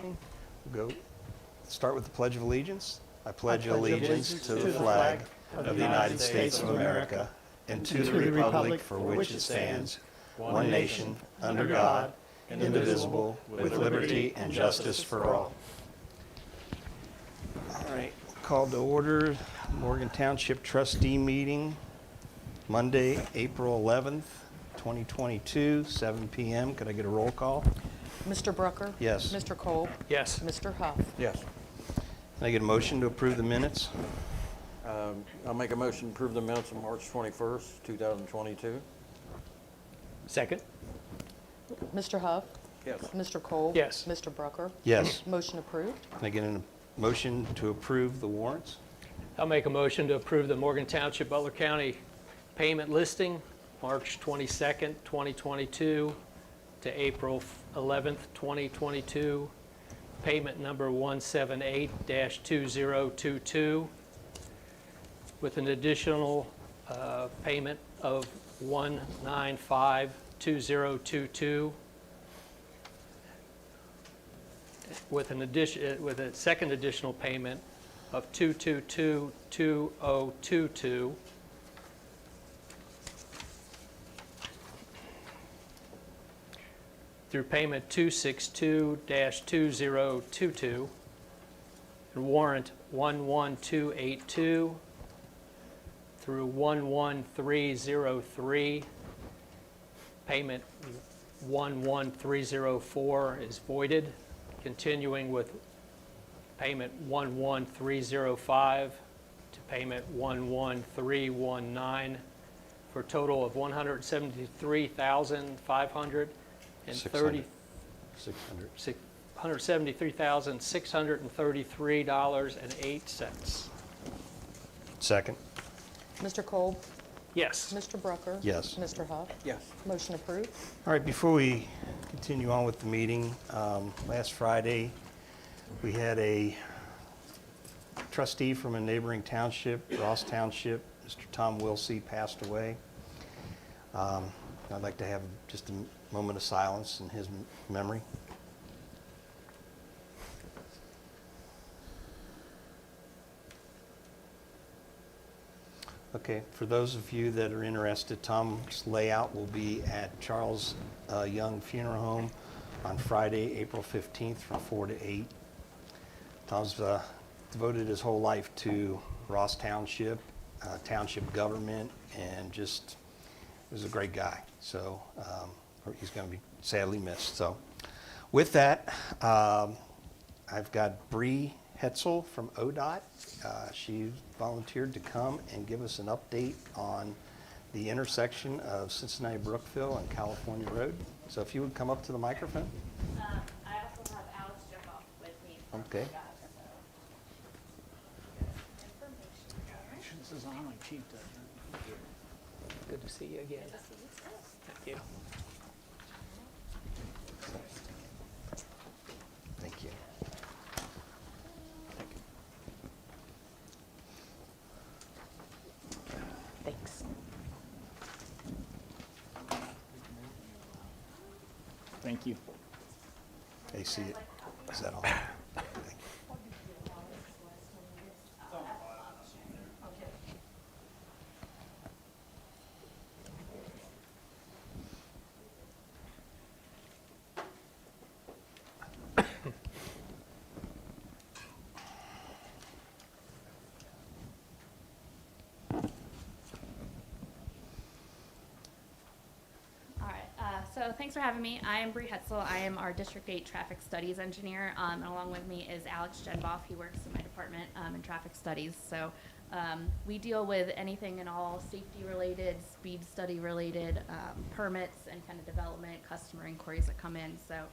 meeting. We'll go start with the Pledge of Allegiance. I pledge allegiance to the flag of the United States of America and to the republic for which it stands, one nation, under God, indivisible, with liberty and justice for all. All right, called to order, Morgan Township Trustee Meeting, Monday, April 11th, 2022, 7 p.m. Could I get a roll call? Mr. Brucker? Yes. Mr. Kolb? Yes. Mr. Huff? Yes. Can I get a motion to approve the minutes? I'll make a motion to approve the minutes of March 21st, 2022. Second? Mr. Huff? Yes. Mr. Kolb? Yes. Mr. Brucker? Yes. Motion approved. Can I get a motion to approve the warrants? I'll make a motion to approve the Morgan Township, Butler County payment listing, March 22nd, 2022 to April 11th, 2022. Payment number 178-2022 with an additional payment of 195-2022 with a second additional payment of 222-2022 through payment 262-2022 and warrant 11282 through 11303. Payment 11304 is voided, continuing with payment 11305 to payment 11319 for a total of $173,633. $173,633.08. Second. Mr. Kolb? Yes. Mr. Brucker? Yes. Mr. Huff? Yes. Motion approved. All right, before we continue on with the meeting, last Friday, we had a trustee from a neighboring township, Ross Township, Mr. Tom Wilsey, passed away. I'd like to have just a moment of silence in his memory. Okay, for those of you that are interested, Tom's layout will be at Charles Young Funeral Home on Friday, April 15th from 4 to 8. Tom's devoted his whole life to Ross Township, township government, and just was a great guy. So he's going to be sadly missed. So with that, I've got Bree Hetzel from ODOT. She volunteered to come and give us an update on the intersection of Cincinnati Brookville and California Road. So if you would come up to the microphone. I also have Alex Jeffoff with me. Okay. This is on my cheat, good to see you again. Thank you. Thank you. Thanks. Thank you. Hey, see it. Is that on? Thank you. So thanks for having me. I am Bree Hetzel. I am our District 8 Traffic Studies Engineer, and along with me is Alex Jenboff. He works in my department in Traffic Studies. So we deal with anything and all safety-related, speed study-related, permits, and kind of development, customer inquiries that come in. So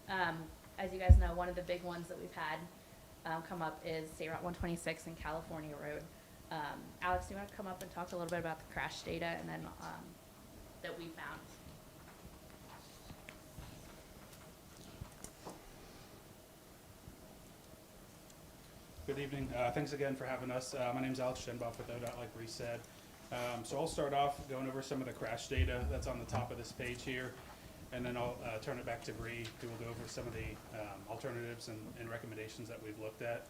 as you guys know, one of the big ones that we've had come up is State Route 126 and California Road. Alex, do you want to come up and talk a little bit about the crash data and then that we found? Good evening. Thanks again for having us. My name is Alex Jenboff with ODOT, like Bree said. So I'll start off going over some of the crash data that's on the top of this page here. and then I'll turn it back to Bree, who will go over some of the alternatives and recommendations that we've looked at.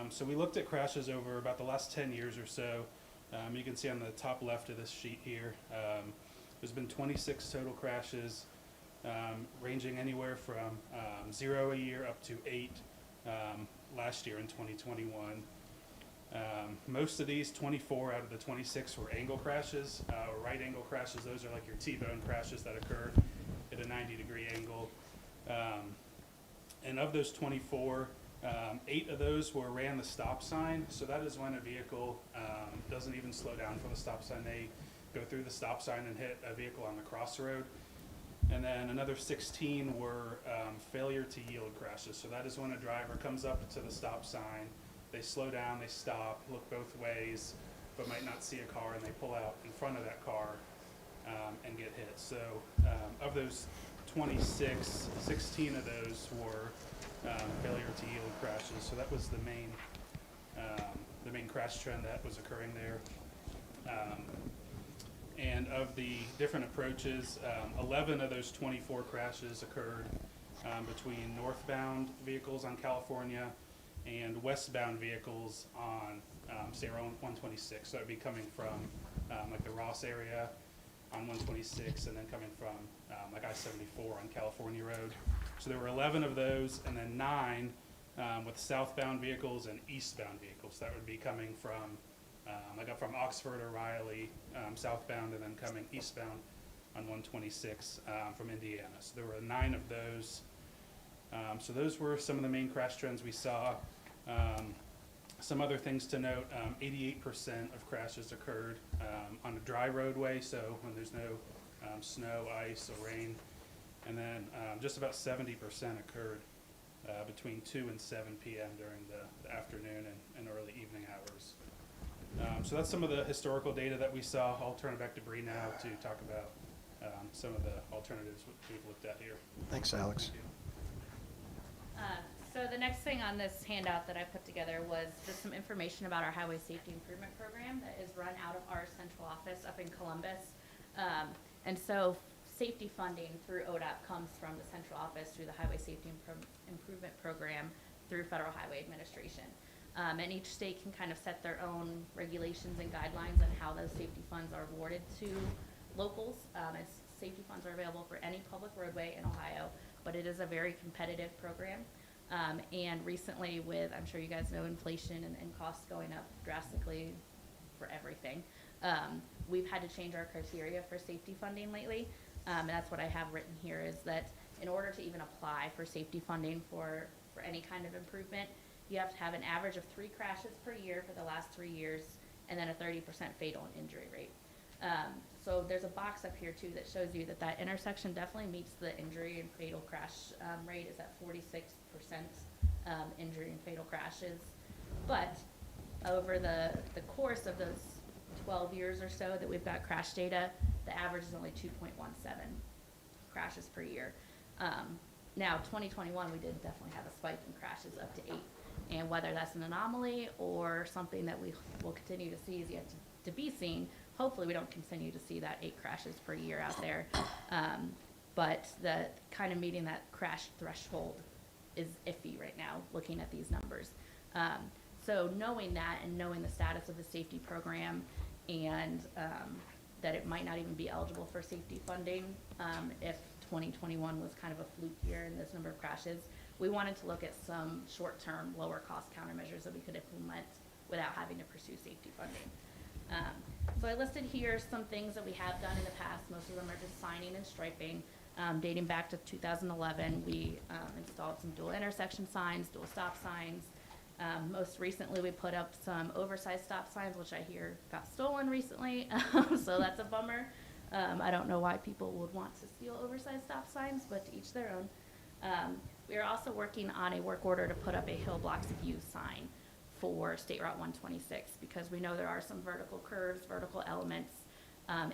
So we looked at crashes over about the last 10 years or so. You can see on the top left of this sheet here, there's been 26 total crashes, ranging anywhere from 0 a year up to 8 last year in 2021. Most of these, 24 out of the 26, were angle crashes, or right angle crashes. Those are like your T-bone crashes that occur at a 90-degree angle. And of those 24, 8 of those ran the stop sign. So that is when a vehicle doesn't even slow down for the stop sign. They go through the stop sign and hit a vehicle on the crossroad. And then another 16 were failure to yield crashes. So that is when a driver comes up to the stop sign, they slow down, they stop, look both ways, but might not see a car, and they pull out in front of that car and get hit. So of those 26, 16 of those were failure to yield crashes. So that was the main crash trend that was occurring there. And of the different approaches, 11 of those 24 crashes occurred between northbound vehicles on California and westbound vehicles on State Road 126. So it would be coming from like the Ross area on 126, and then coming from like I-74 on California Road. So there were 11 of those, and then 9 with southbound vehicles and eastbound vehicles. That would be coming from like up from Oxford or Riley southbound, and then coming eastbound on 126 from Indiana. So there were 9 of those. So those were some of the main crash trends we saw. Some other things to note, 88% of crashes occurred on a dry roadway, so when there's no snow, ice, or rain. And then just about 70% occurred between 2 and 7 p.m. during the afternoon and early evening hours. So that's some of the historical data that we saw. I'll turn it back to Bree now to talk about some of the alternatives we've looked at here. Thanks, Alex. Thank you. So the next thing on this handout that I put together was just some information about our Highway Safety Improvement Program that is run out of our central office up in Columbus. And so safety funding through ODOT comes from the central office through the Highway Safety Improvement Program through Federal Highway Administration. And each state can kind of set their own regulations and guidelines on how those safety funds are awarded to locals. As safety funds are available for any public roadway in Ohio, but it is a very competitive program. And recently with, I'm sure you guys know, inflation and costs going up drastically for everything, we've had to change our criteria for safety funding lately. And that's what I have written here, is that in order to even apply for safety funding for any kind of improvement, you have to have an average of 3 crashes per year for the last 3 years, and then a 30% fatal injury rate. So there's a box up here too that shows you that intersection definitely meets the injury and fatal crash rate is at 46% injury and fatal crashes. But over the course of those 12 years or so that we've got crash data, the average is only 2.17 crashes per year. Now 2021, we did definitely have a spike in crashes up to 8. And whether that's an anomaly or something that we will continue to see is yet to be seen. Hopefully we don't continue to see that 8 crashes per year out there. But the kind of meeting that crash threshold is iffy right now, looking at these numbers. So knowing that and knowing the status of the safety program and that it might not even be eligible for safety funding if 2021 was kind of a fluke year in this number of crashes, we wanted to look at some short-term, lower-cost countermeasures that we could implement without having to pursue safety funding. So I listed here some things that we have done in the past. Most of them are just signing and striping. Dating back to 2011, we installed some dual intersection signs, dual stop signs. Most recently, we put up some oversized stop signs, which I hear got stolen recently, so that's a bummer. I don't know why people would want to steal oversized stop signs, but to each their own. We are also working on a work order to put up a Hill Blocks View sign for State Route 126, because we know there are some vertical curves, vertical elements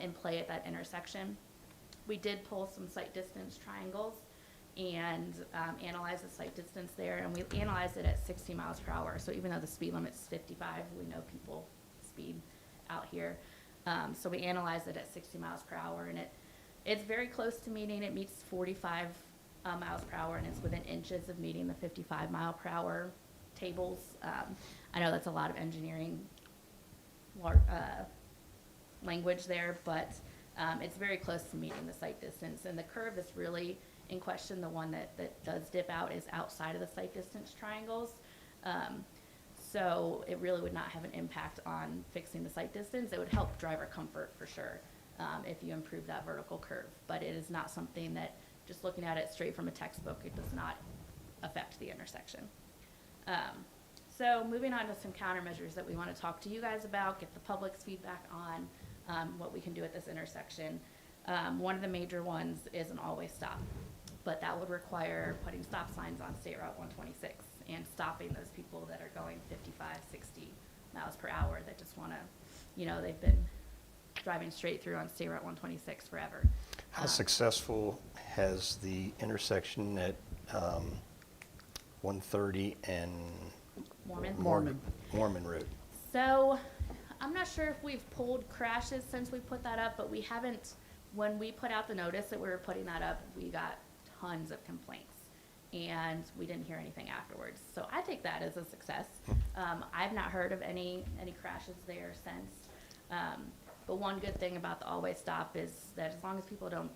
in play at that intersection. We did pull some sight distance triangles and analyze the sight distance there, and we analyzed it at 60 miles per hour. So even though the speed limit's 55, we know people speed out here. So we analyzed it at 60 miles per hour, and It's very close to meeting. It meets 45 miles per hour, and it's within inches of meeting the 55 mile per hour tables. I know that's a lot of engineering language there, but it's very close to meeting the sight distance. And the curve is really in question. The one that does dip out is outside of the sight distance triangles. So it really would not have an impact on fixing the sight distance. It would help driver comfort for sure if you improve that vertical curve. But it is not something that, just looking at it straight from a textbook, it does not affect the intersection. So moving on to some countermeasures that we want to talk to you guys about, get the public's feedback on what we can do at this intersection. One of the major ones is an always stop, but that would require putting stop signs on State Route 126 and stopping those people that are going 55, 60 miles per hour that just want to, you know, they've been driving straight through on State Route 126 forever. How successful has the intersection at 130 and Mormon. Mormon Road? So, I'm not sure if we've pulled crashes since we put that up, but we haven't, when we put out the notice that we were putting that up, we got tons of complaints, and we didn't hear anything afterwards. So I take that as a success. I've not heard of any crashes there since. But one good thing about the always stop is that as long as people don't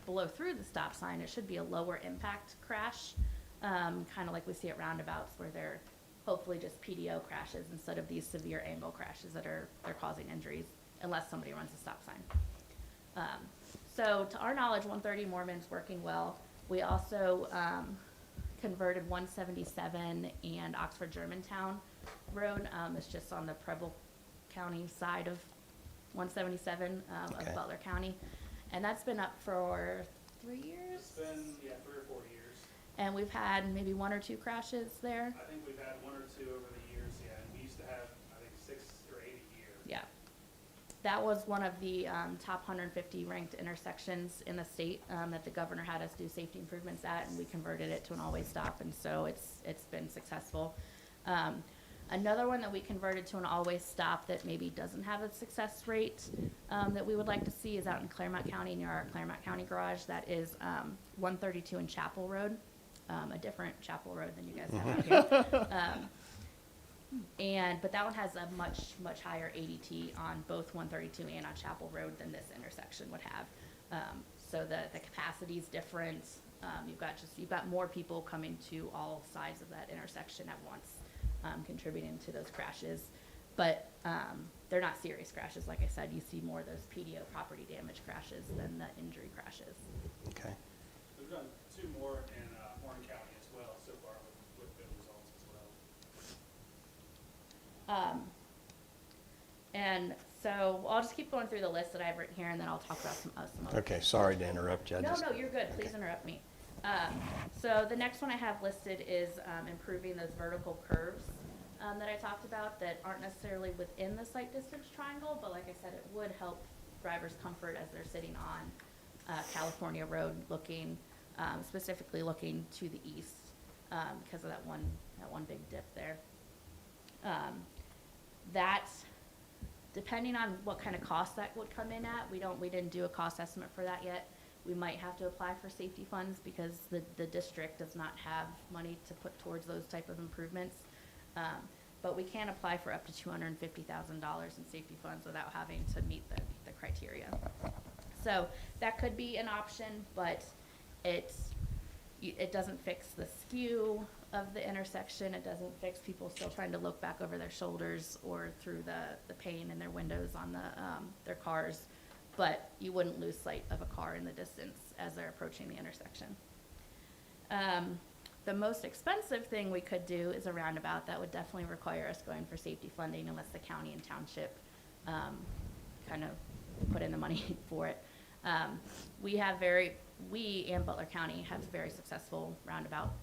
blow through the stop sign, it should be a lower impact crash, kind of like we see at roundabouts where they're hopefully just PDO crashes instead of these severe angle crashes that they're causing injuries, unless somebody runs a stop sign. So to our knowledge, 130 Mormon's working well. We also converted 177 and Oxford Germantown Road. It's just on the Preble County side of 177 Okay. of Butler County. And that's been up for 3 years. It's been, 3 or 4 years. And we've had maybe 1 or 2 crashes there. I think we've had 1 or 2 over the years, yeah, and we used to have, I think, 6 or 8 a year. Yeah. That was one of the top 150 ranked intersections in the state that the governor had us do safety improvements at, and we converted it to an always stop, and so it's been successful. Another one that we converted to an always stop that maybe doesn't have a success rate that we would like to see is out in Claremont County, near our Claremont County garage. That is 132 and Chapel Road, a different Chapel Road than you guys have out here. But that one has a much higher ADT on both 132 and on Chapel Road than this intersection would have. So the capacity is different. You've got more people coming to all sides of that intersection at once, contributing to those crashes. But they're not serious crashes. Like I said, you see more of those PDO property damage crashes than the injury crashes. Okay. We've done 2 more in Warren County as well so far with good results as well. And so I'll just keep going through the list that I've written here, and then I'll talk about some other. Okay, sorry to interrupt you. No, you're good. Please interrupt me. So the next one I have listed is improving those vertical curves that I talked about that aren't necessarily within the sight distance triangle, but like I said, it would help drivers' comfort as they're sitting on California Road, specifically looking to the east because of that one big dip there. That, depending on what kind of cost that would come in at, we didn't do a cost estimate for that yet. We might have to apply for safety funds because the district does not have money to put towards those type of improvements. But we can apply for up to $250,000 in safety funds without having to meet the criteria. So that could be an option, but it doesn't fix the skew of the intersection. It doesn't fix people still trying to look back over their shoulders or through the pane in their windows on their cars. But you wouldn't lose sight of a car in the distance as they're approaching the intersection. The most expensive thing we could do is a roundabout. That would definitely require us going for safety funding unless the county and township kind of put in the money for it. We and Butler County have very successful roundabout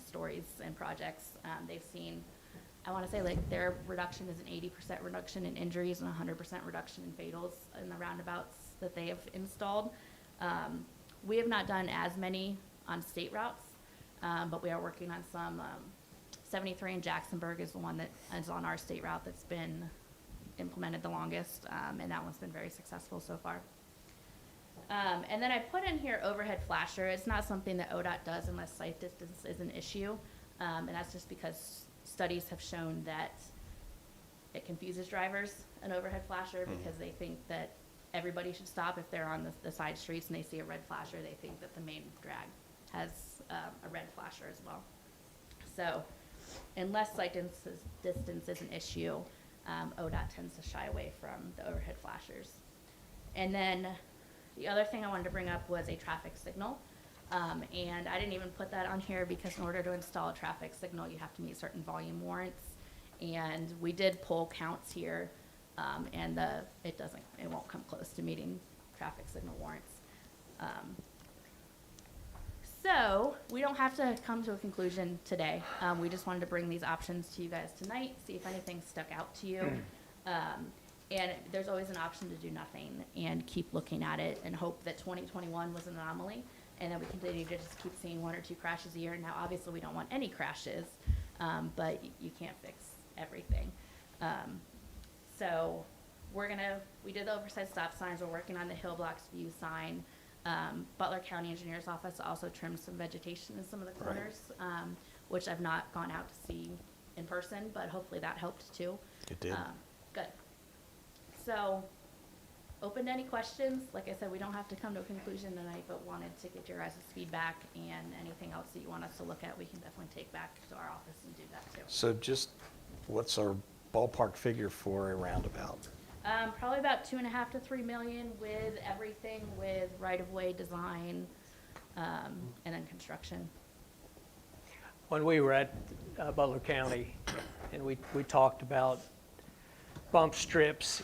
stories and projects. They've seen, I want to say, like, their reduction is an 80% reduction in injuries and 100% reduction in fatals in the roundabouts that they have installed. We have not done as many on state routes, but we are working on some. 73 in Jacksonburg is the one that is on our state route that's been implemented the longest, and that one's been very successful so far. And then I put in here overhead flasher. It's not something that ODOT does unless sight distance is an issue. And that's just because studies have shown that it confuses drivers, an overhead flasher, because they think that everybody should stop if they're on the side streets and they see a red flasher. They think that the main drag has a red flasher as well. So unless sight distance is an issue, ODOT tends to shy away from the overhead flashers. And then the other thing I wanted to bring up was a traffic signal. And I didn't even put that on here because in order to install a traffic signal, you have to meet certain volume warrants. And we did pull counts here, and it won't come close to meeting traffic signal warrants. So we don't have to come to a conclusion today. We just wanted to bring these options to you guys tonight, see if anything stuck out to you. And there's always an option to do nothing and keep looking at it and hope that 2021 was an anomaly, and then we continue to just keep seeing 1 or 2 crashes a year. Now, obviously, we don't want any crashes, but you can't fix everything. So we did the oversized stop signs. We're working on the Hill Blocks View sign. Butler County Engineer's Office also trimmed some vegetation in some of the corners, which I've not gone out to see in person, but hopefully that helped too. It did. Good. So, open to any questions. Like I said, we don't have to come to a conclusion tonight, but wanted to get your guys' feedback, and anything else that you want us to look at, we can definitely take back to our office and do that too. So just, what's our ballpark figure for a roundabout? Probably about 2.5 to 3 million with everything, with right-of-way design, and then construction. When we were at Butler County, and we talked about bump strips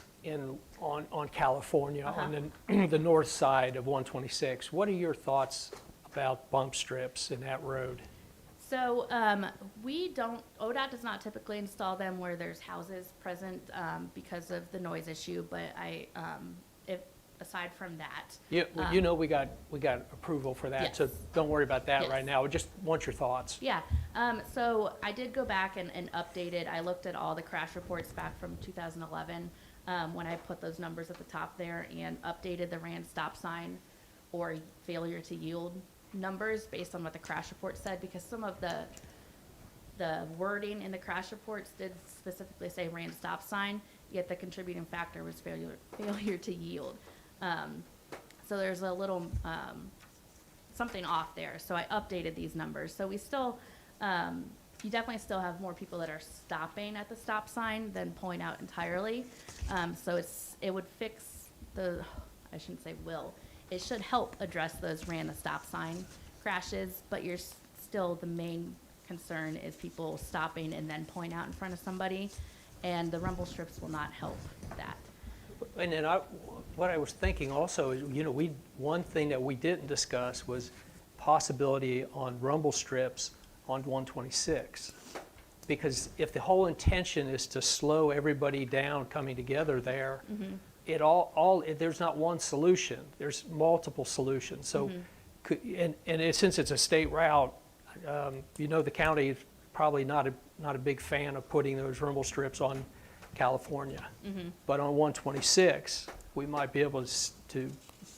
on California, on the north side of 126. What are your thoughts about bump strips in that road? So ODOT does not typically install them where there's houses present because of the noise issue, but aside from that. You know we got approval for that, Yes. so don't worry about that Yes. right now. We just want your thoughts. Yeah, so I did go back and updated. I looked at all the crash reports back from 2011 when I put those numbers at the top there, and updated the RAN stop sign or failure to yield numbers based on what the crash report said, because some of the wording in the crash reports did specifically say RAN stop sign, yet the contributing factor was failure to yield. So there's a little something off there. So I updated these numbers. So we still, you definitely still have more people that are stopping at the stop sign than pulling out entirely. So it would fix I shouldn't say will. It should help address those ran the stop sign crashes, but still the main concern is people stopping and then pulling out in front of somebody, and the rumble strips will not help that. And then what I was thinking also is, one thing that we didn't discuss was possibility on rumble strips on 126. Because if the whole intention is to slow everybody down coming together there, there's not one solution. There's multiple solutions. So, since it's a state route, the county is probably not a big fan of putting those rumble strips on California. But on 126, we might be able to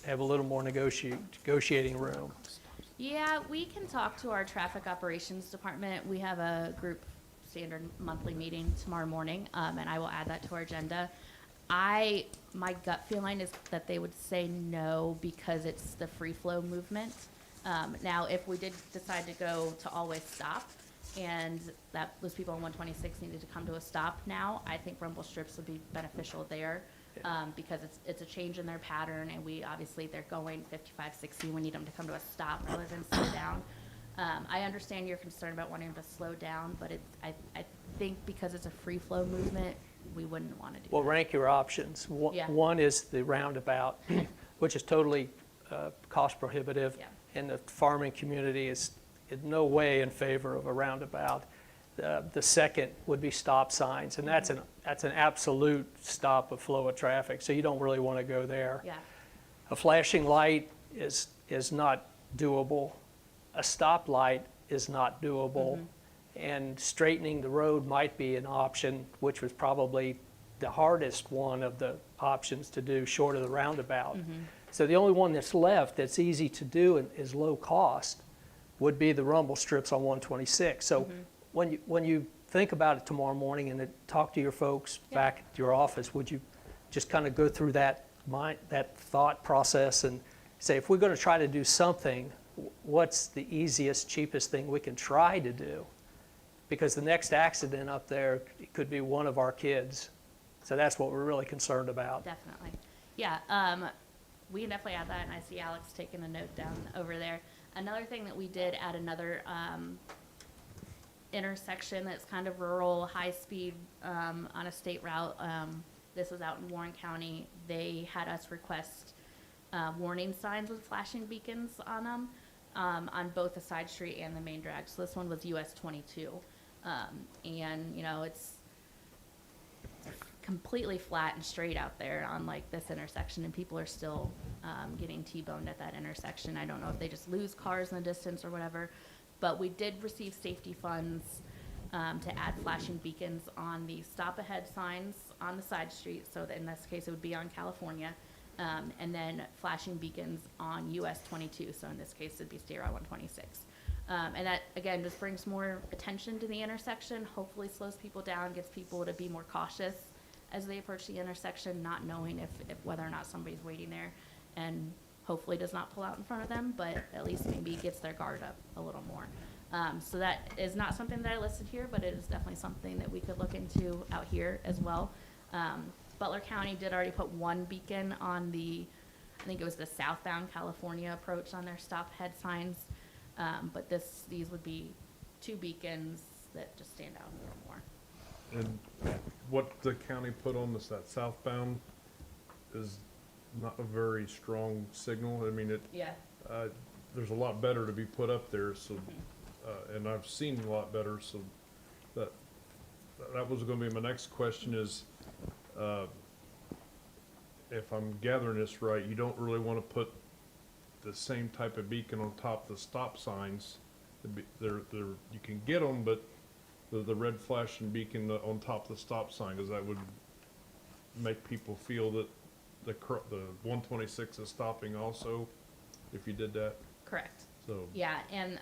have a little more negotiating room. Yeah, we can talk to our traffic operations department. We have a group standard monthly meeting tomorrow morning, and I will add that to our agenda. My gut feeling is that they would say no because it's the free flow movement. Now, if we did decide to go to always stop, and that those people on 126 needed to come to a stop now, I think rumble strips would be beneficial there, because it's a change in their pattern, and they're going 55, 60. We need them to come to a stop rather than slow down. I understand your concern about wanting them to slow down, but I think because it's a free flow movement, we wouldn't want to do Well, that. rank your options. Yeah. One is the roundabout, which is totally cost prohibitive, Yeah. and the farming community is in no way in favor of a roundabout. The second would be stop signs, and that's an absolute stop of flow of traffic, so you don't really want to go there. Yeah. A flashing light is not doable. A stoplight is not doable. And straightening the road might be an option, which was probably the hardest one of the options to do, short of the roundabout. So the only one that's left that's easy to do and is low cost would be the rumble strips on 126. So when you think about it tomorrow morning and talk to your folks Yeah. back at your office, would you just kind of go through that thought process and say, if we're going to try to do something, what's the easiest, cheapest thing we can try to do? Because the next accident up there, it could be one of our kids. So that's what we're really concerned about. Definitely. Yeah, we can definitely add that, and I see Alex taking a note down over there. Another thing that we did at another intersection that's kind of rural, high speed on a state route, this was out in Warren County. They had us request warning signs with flashing beacons on them on both the side street and the main drag. So this one was US 22. And, you know, it's completely flat and straight out there on like this intersection, and people are still getting T-boned at that intersection. I don't know if they just lose cars in the distance or whatever, but we did receive safety funds to add flashing beacons on the stop ahead signs on the side street. So that in this case, it would be on California, and then flashing beacons on US 22. So in this case, it'd be State Route 126. And that, again, just brings more attention to the intersection, hopefully slows people down, gets people to be more cautious as they approach the intersection, not knowing if whether or not somebody's waiting there, and hopefully does not pull out in front of them, but at least maybe gets their guard up a little more. So that is not something that I listed here, but it is definitely something that we could look into out here as well. Butler County did already put one beacon on the, I think it was the southbound California approach on their stop head signs. But these would be two beacons that just stand out a little more. And what the county put on this, that southbound, is not a very strong signal. I mean, Yeah. there's a lot better to be put up there, so, and I've seen a lot better, so that was gonna be my next question is, if I'm gathering this right, you don't really wanna put the same type of beacon on top of the stop signs. You can get them, but the red flashing beacon on top of the stop sign, because that would make people feel that the 126 is stopping also, if you did that, Correct. so. Yeah, and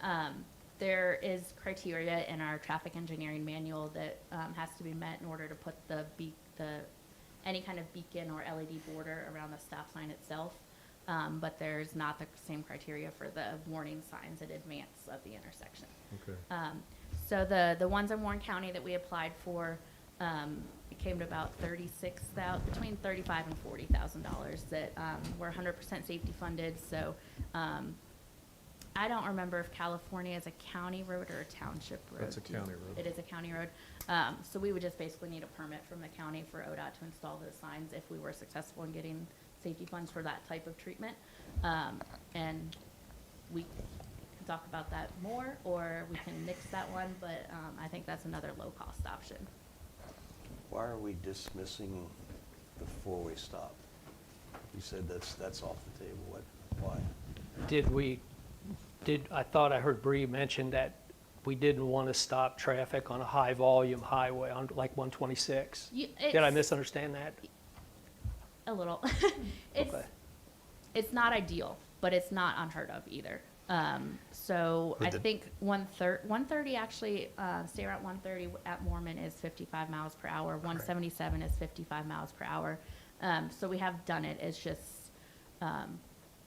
there is criteria in our traffic engineering manual that has to be met in order to put any kind of beacon or LED border around the stop sign itself. But there's not the same criteria for the warning signs in advance of the intersection. Okay. So the ones in Warren County that we applied for, it came to about between $35,000 and $40,000 that were 100% safety funded. So I don't remember if California is a county road or a township road. That's a county road. It is a county road. So we would just basically need a permit from the county for ODOT to install those signs if we were successful in getting safety funds for that type of treatment. And we can talk about that more, or we can nix that one, but I think that's another low-cost option. Why are we dismissing the four-way stop? You said that's off the table. Why? I thought I heard Bree mention that we didn't want to stop traffic on a high-volume highway on like 126. Did I misunderstand that? A little. Okay. It's not ideal, but it's not unheard of either. So Would I the- think 130 actually, State Route 130 at Mormon is 55 miles per hour. 177 is 55 miles per hour. So we have done it. It's just,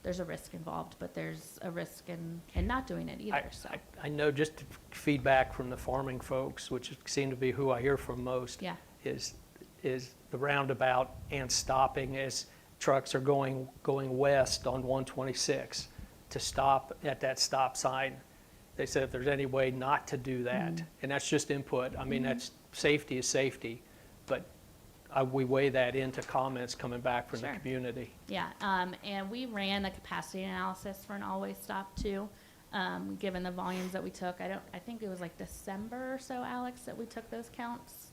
there's a risk involved, but there's a risk in not doing it either, so. I know just feedback from the farming folks, which seem to be who I hear from most. Yeah. Is the roundabout and stopping as trucks are going west on 126 to stop at that stop sign. They said if there's any way not to do that, and that's just input. I mean, that's safety is safety, but we weigh that into comments coming back from the Sure. community. Yeah, and we ran a capacity analysis for an always stop too, given the volumes that we took. I think it was like December or so, Alex, that we took those counts.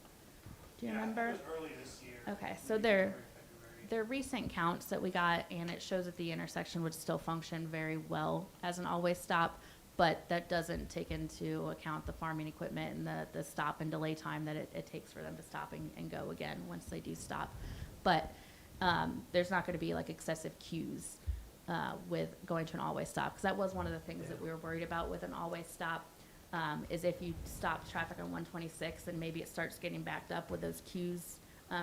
Do you remember? It was early this year. Okay, so maybe they're, January, February. they're recent counts that we got, and it shows that the intersection would still function very well as an always stop, but that doesn't take into account the farming equipment and the stop and delay time that it takes for them to stop and go again once they do stop. But there's not gonna be like excessive queues with going to an always stop, because that was one of the things that we were worried about with an always stop, is if you stop traffic on 126 and maybe it starts getting backed up with those cues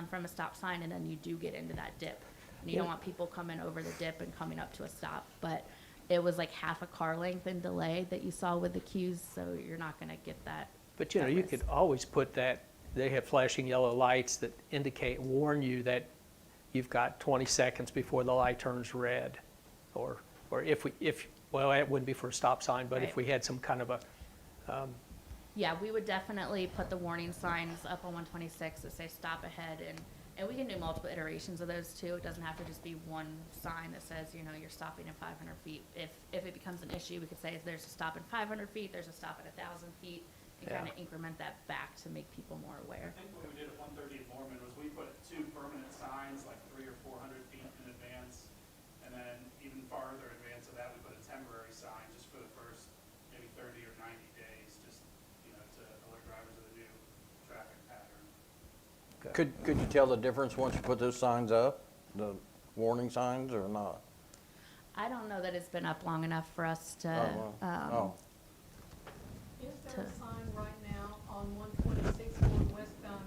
from a stop sign, and then you do get into that dip. And you don't want people coming over the dip and coming up to a stop, but it was like half a car length in delay that you saw with the cues, so you're not gonna get that. But you know, that you risk. could always put that, they have flashing yellow lights that indicate, warn you that you've got 20 seconds before the light turns red. Or if, well, it wouldn't be for a stop sign, but if Right. we had some kind of a, Yeah, we would definitely put the warning signs up on 126 that say stop ahead, and we can do multiple iterations of those too. It doesn't have to just be one sign that says, you know, you're stopping at 500 feet. If it becomes an issue, we could say there's a stop at 500 feet, there's a stop at 1,000 feet, and Yeah. kind of increment that back to make people more aware. I think what we did at 130 in Mormon was we put 2 permanent signs, like 300 or 400 feet in advance, and then even farther in advance of that, we put a temporary sign just for the first maybe 30 or 90 days, just, you know, to alert drivers of the new traffic pattern. Could you tell the difference once you put those signs up, the warning signs, or not? I don't know that it's been up long enough for us to, Oh, well. Is there a sign right now on 126 going westbound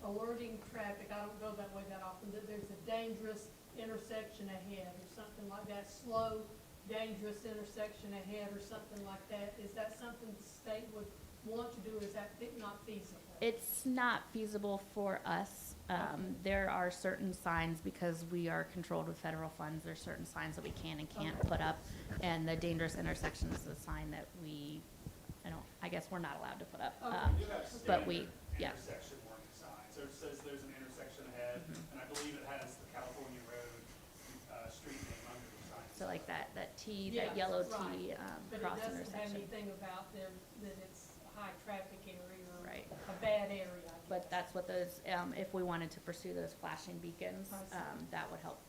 alerting traffic, I don't go that way that often, that there's a dangerous intersection ahead or something like that, slow, dangerous intersection ahead or something like that? Is that something the state would want to do, or is that not feasible? It's not feasible for us. There are certain signs, because we are controlled with federal funds, there's certain signs that we can and can't put up. And the dangerous intersection is a sign that I guess we're not allowed to put up. Okay. We do have But we, standard yeah. intersection warning signs. So it says there's an intersection ahead, and I believe it has the California Road street name under the sign. So like that T, Yes, that yellow right. T, But cross it doesn't have intersection. anything about there that it's a high traffic area or Right. a bad area, I guess. But that's what those, if we wanted to pursue those flashing beacons, I see. that would help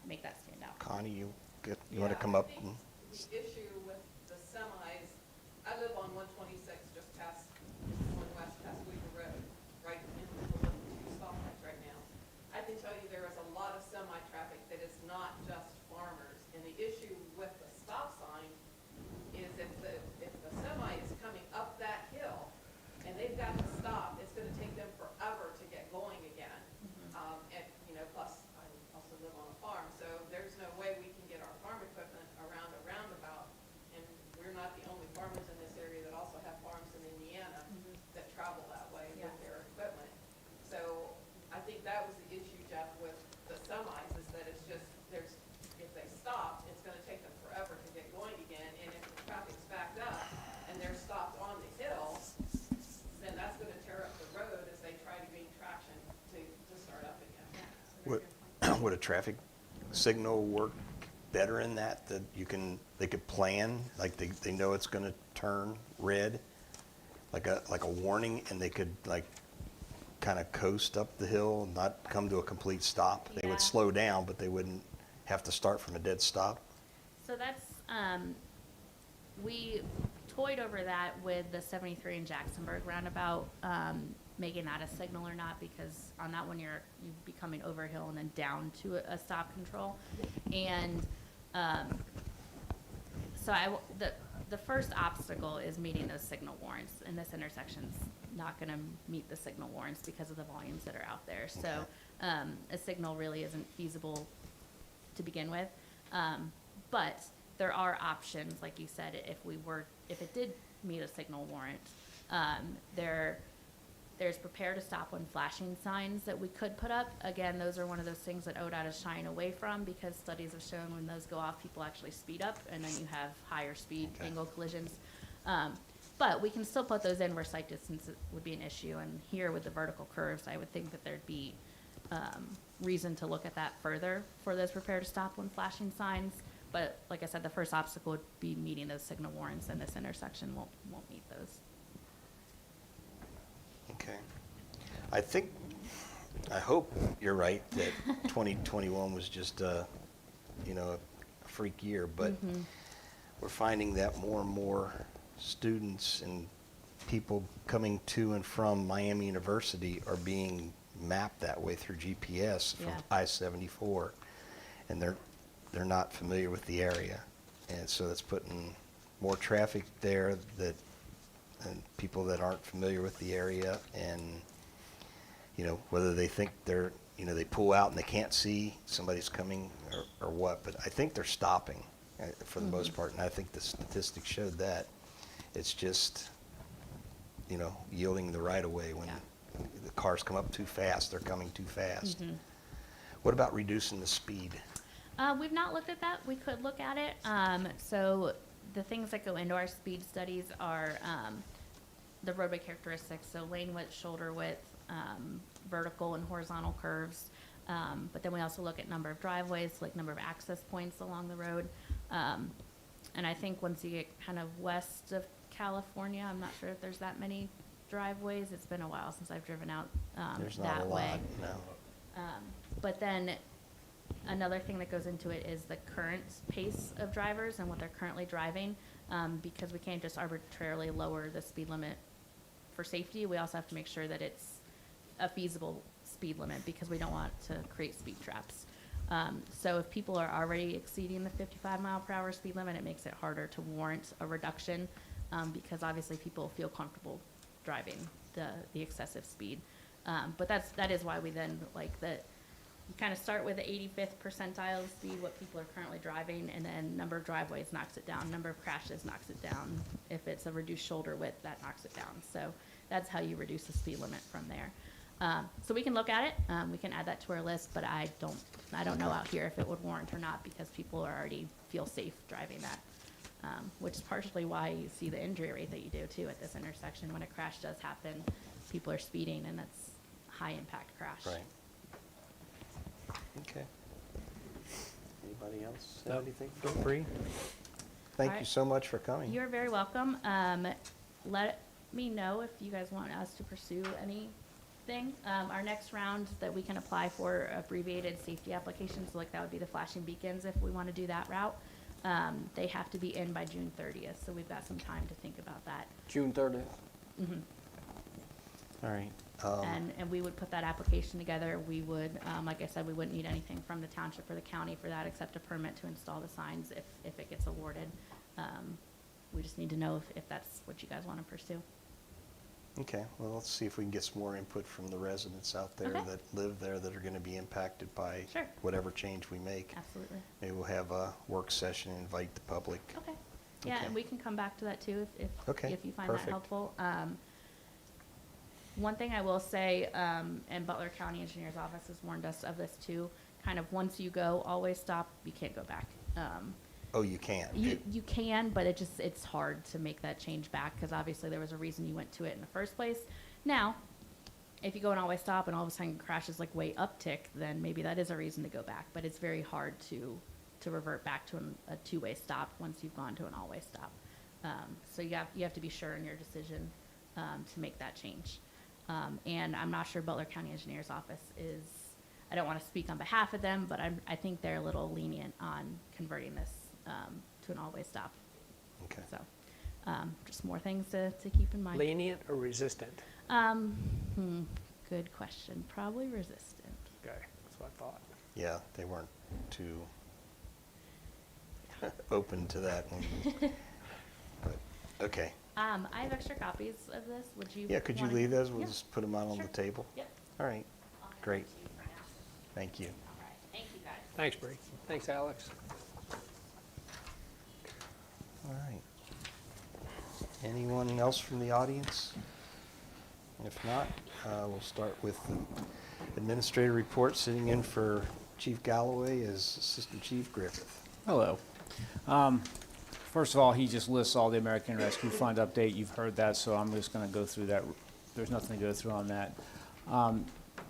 make that stand out. Connie, you want to come up? I think the issue with the semis, I live on 126, just past, going west past Weaver Road, right in the middle of the 2 stoplights right now. I can tell you there is a lot of semi-traffic that is not just farmers. And the issue with the stop sign is if the semi is coming up that hill and they've got to stop, it's gonna take them forever to get going again. And, you know, plus I also live on a farm, so there's no way we can get our farm equipment around a roundabout. And we're not the only farmers in this area that also have farms in Indiana that travel that way with Yeah. their equipment. So I think that was the issue, Jeff, with the semis, is that it's just, if they stop, it's gonna take them forever to get going again. And if the traffic's backed up and they're stopped on the hill, then that's gonna tear up the road as they try to gain traction to start up again. Would a traffic signal work better in that they could plan, like they know it's going to turn red, like a warning, and they could like kind of coast up the hill and not come to a complete stop? They Yeah. would slow down, but they wouldn't have to start from a dead stop? So that's, we toyed over that with the 73 in Jacksonburg roundabout, making that a signal or not, because on that one you'd be coming over a hill and then down to a stop control. And so the first obstacle is meeting those signal warrants, and this intersection's not gonna meet the signal warrants because of the volumes that are out there. So a signal really isn't feasible to begin with. But there are options, like you said, if it did meet a signal warrant, there's prepare to stop when flashing signs that we could put up. Again, those are one of those things that ODOT is shying away from, because studies have shown when those go off, people actually speed up, and then you have higher speed angle collisions. But we can still put those in where sight distance would be an issue, and here with the vertical curves, I would think that there'd be reason to look at that further for those prepare to stop when flashing signs. But like I said, the first obstacle would be meeting those signal warrants, and this intersection won't meet those. Okay. I hope you're right that 2021 was just a freak year, but we're finding that more and more students and people coming to and from Miami University are being mapped that way through GPS from Yeah. I-74. And they're not familiar with the area. And so that's putting more traffic there and people that aren't familiar with the area, and, whether they think they pull out and they can't see somebody's coming or what, but I think they're stopping for the most part, and I think the statistics showed that. It's just, yielding the right of way when the cars come up too fast, they're coming too fast. What about reducing the speed? We've not looked at that. We could look at it. So the things that go into our speed studies are the roadway characteristics, so lane width, shoulder width, vertical and horizontal curves. But then we also look at number of driveways, like number of access points along the road. And I think once you get kind of west of California, I'm not sure if there's that many driveways. It's been a while since I've driven out There's not that a way. lot, no. But then another thing that goes into it is the current pace of drivers and what they're currently driving, because we can't just arbitrarily lower the speed limit for safety. We also have to make sure that it's a feasible speed limit, because we don't want to create speed traps. So if people are already exceeding the 55-mile-per-hour speed limit, it makes it harder to warrant a reduction, because obviously people feel comfortable driving the excessive speed. But that is why we then you kind of start with the 85th percentile of speed, what people are currently driving, and then number of driveways knocks it down, number of crashes knocks it down. If it's a reduced shoulder width, that knocks it down. So that's how you reduce the speed limit from there. So we can look at it. We can add that to our list, but I don't know out here if it would warrant or not, because people already feel safe driving that, which is partially why you see the injury rate that you do too at this intersection. When a crash does happen, people are speeding, and that's a high impact crash. Right. Okay. Anybody else have No. anything? Bree? Thank All you right. so much for coming. You're very welcome. Let me know if you guys want us to pursue anything. Our next round that we can apply for abbreviated safety applications, like that would be the flashing beacons if we want to do that route. They have to be in by June 30th, so we've got some time to think about that. June 30th? All right. And we would put that application together. We would, like I said, we wouldn't need anything from the township or the county for that, except a permit to install the signs if it gets awarded. We just need to know if that's what you guys want to pursue. Okay, well, let's see if we can get some more input from the residents out there Okay. that live there that are going to be impacted by Sure. whatever change we make. Absolutely. Maybe we'll have a work session and invite the public. Okay. Yeah, Okay. and we can come back to that too Okay, if you find perfect. that helpful. One thing I will say, and Butler County Engineer's Office has warned us of this too, kind of once you go, always stop, you can't go back. Oh, you can? You can, but it's hard to make that change back, because obviously there was a reason you went to it in the first place. Now, if you go and always stop and all of a sudden crashes like way uptick, then maybe that is a reason to go back, but it's very hard to revert back to a two-way stop once you've gone to an always stop. So you have to be sure in your decision to make that change. And I'm not sure Butler County Engineer's Office is, I don't want to speak on behalf of them, but I think they're a little lenient on converting this to an always stop. Okay. So, just more things to keep in mind. Lenient or resistant? Good question. Probably resistant. Okay, that's what I thought. Yeah, they weren't too open to that one. But, okay. I have extra copies of this. Would you? Yeah, could you wanna- leave those? We'll Yeah. just put them out on the Sure. table. Yep. All right, I'll hand great. it to you right now. Thank you. All right. Thank you, guys. Thanks, Bree. Thanks, Alex. All right. Anyone else from the audience? If not, we'll start with the administrative report. Sitting in for Chief Galloway is Assistant Chief Griffith. Hello. First of all, he just lists all the American Rescue Fund update. You've heard that, so I'm just going to go through that. There's nothing to go through on that.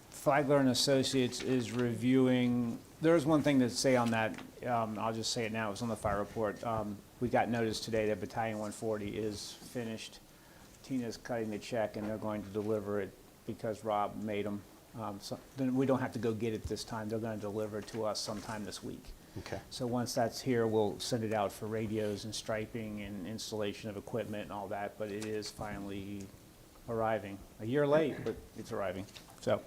Flagler and Associates is reviewing, there's one thing to say on that. I'll just say it now. It was on the fire report. We got notice today that Battalion 140 is finished. Tina's cutting the check, and they're going to deliver it because Rob made them. So then we don't have to go get it this time. They're going to deliver it to us sometime this week. Okay. So once that's here, we'll send it out for radios and striping and installation of equipment and all that, but it is finally arriving. A year late, but it's arriving. So,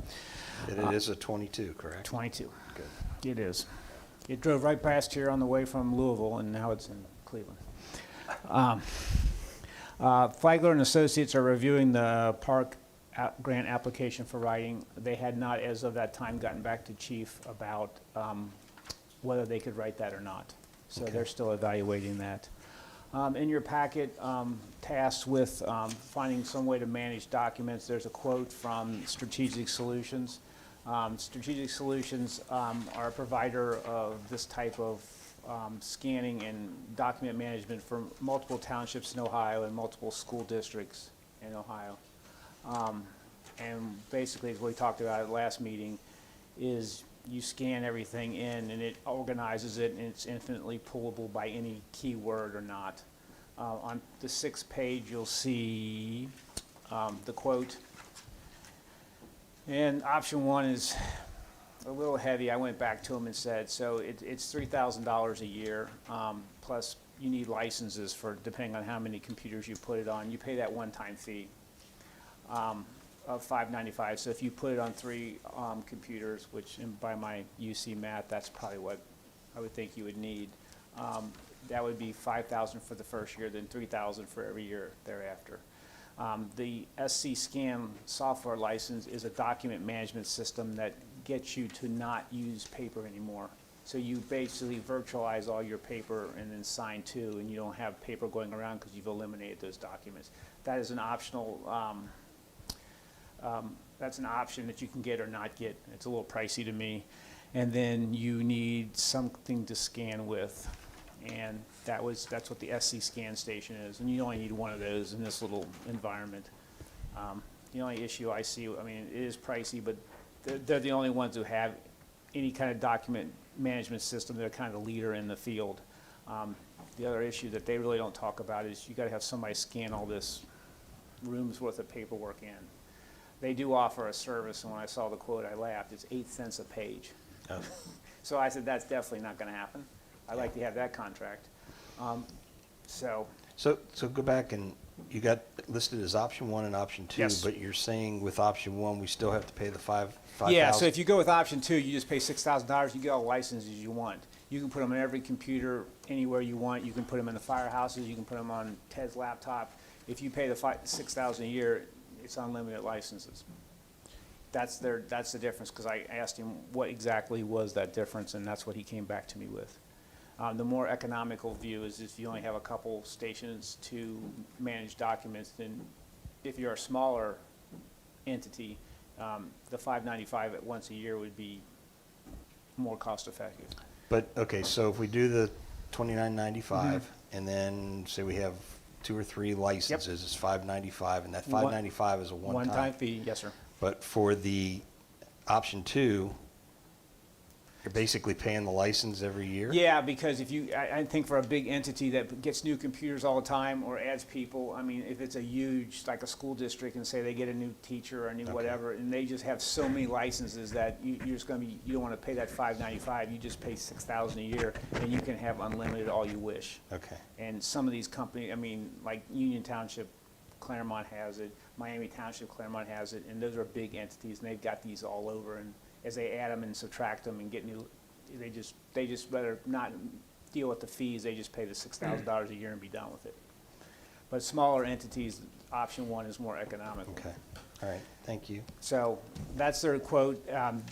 And it is a 22, correct? 22. Good. It is. It drove right past here on the way from Louisville, and now it's in Cleveland. Flagler and Associates are reviewing the park grant application for writing. They had not, as of that time, gotten back to Chief about whether they could write that or not. So Okay. they're still evaluating that. In your packet, tasks with finding some way to manage documents, there's a quote from Strategic Solutions. Strategic Solutions are a provider of this type of scanning and document management for multiple townships in Ohio and multiple school districts in Ohio. And basically, as we talked about at the last meeting, is you scan everything in and it organizes it and it's infinitely pullable by any keyword or not. On the 6th page, you'll see the quote. And option 1 is a little heavy. I went back to them and said, so it's $3,000 a year, plus you need licenses for, depending on how many computers you put it on. You pay that one-time fee of $595. So if you put it on 3 computers, which by my UC math, that's probably what I would think you would need. That would be $5,000 for the first year, then $3,000 for every year thereafter. The SC Scan software license is a document management system that gets you to not use paper anymore. So you basically virtualize all your paper and then sign to, and you don't have paper going around because you've eliminated those documents. That is an optional, that's an option that you can get or not get. It's a little pricey to me. And then you need something to scan with. And that's what the SC Scan station is. And you only need one of those in this little environment. The only issue I see, I mean, it is pricey, but they're the only ones who have any kind of document management system. They're kind of the leader in the field. The other issue that they really don't talk about is you got to have somebody scan all this room's worth of paperwork in. They do offer a service, and when I saw the quote, I laughed. It's 8 cents a page. Oh. So I said, that's definitely not going to happen. I'd like to have that contract. So So go back, and you got listed as option 1 and option 2, Yes. but you're saying with option 1, we still have to pay the $5,000? yeah, so if you go with option 2, you just pay $6,000. You get all the licenses you want. You can put them on every computer anywhere you want. You can put them in the firehouses. You can put them on Ted's laptop. If you pay the $6,000 a year, it's unlimited licenses. That's the difference, because I asked him what exactly was that difference, and that's what he came back to me with. The more economical view is if you only have a couple stations to manage documents, then if you're a smaller entity, the $595 at once a year would be more cost effective. But, okay, so if we do the $29.95, and then say we have 2 or 3 licenses, it's $595, and that $595 is a One-time fee, yes, sir. But for the option 2, you're basically paying the license every year? Yeah, because if you, I think for a big entity that gets new computers all the time or adds people, I mean, if it's a huge, like a school district, and say they get a new teacher or a new whatever, and they just have so many licenses that you're just going to be, you don't want to pay that $595, you just pay $6,000 a year, and you can have unlimited all you wish. Okay. And some of these companies, I mean, like Union Township, Claremont has it, Miami Township, Claremont has it, and those are big entities, and they've got these all over, and as they add them and subtract them and get new, they just rather not deal with the fees, they just pay the $6,000 a year and be done with it. But smaller entities, option 1 is more economical. Okay. All right. Thank you. So that's their quote. And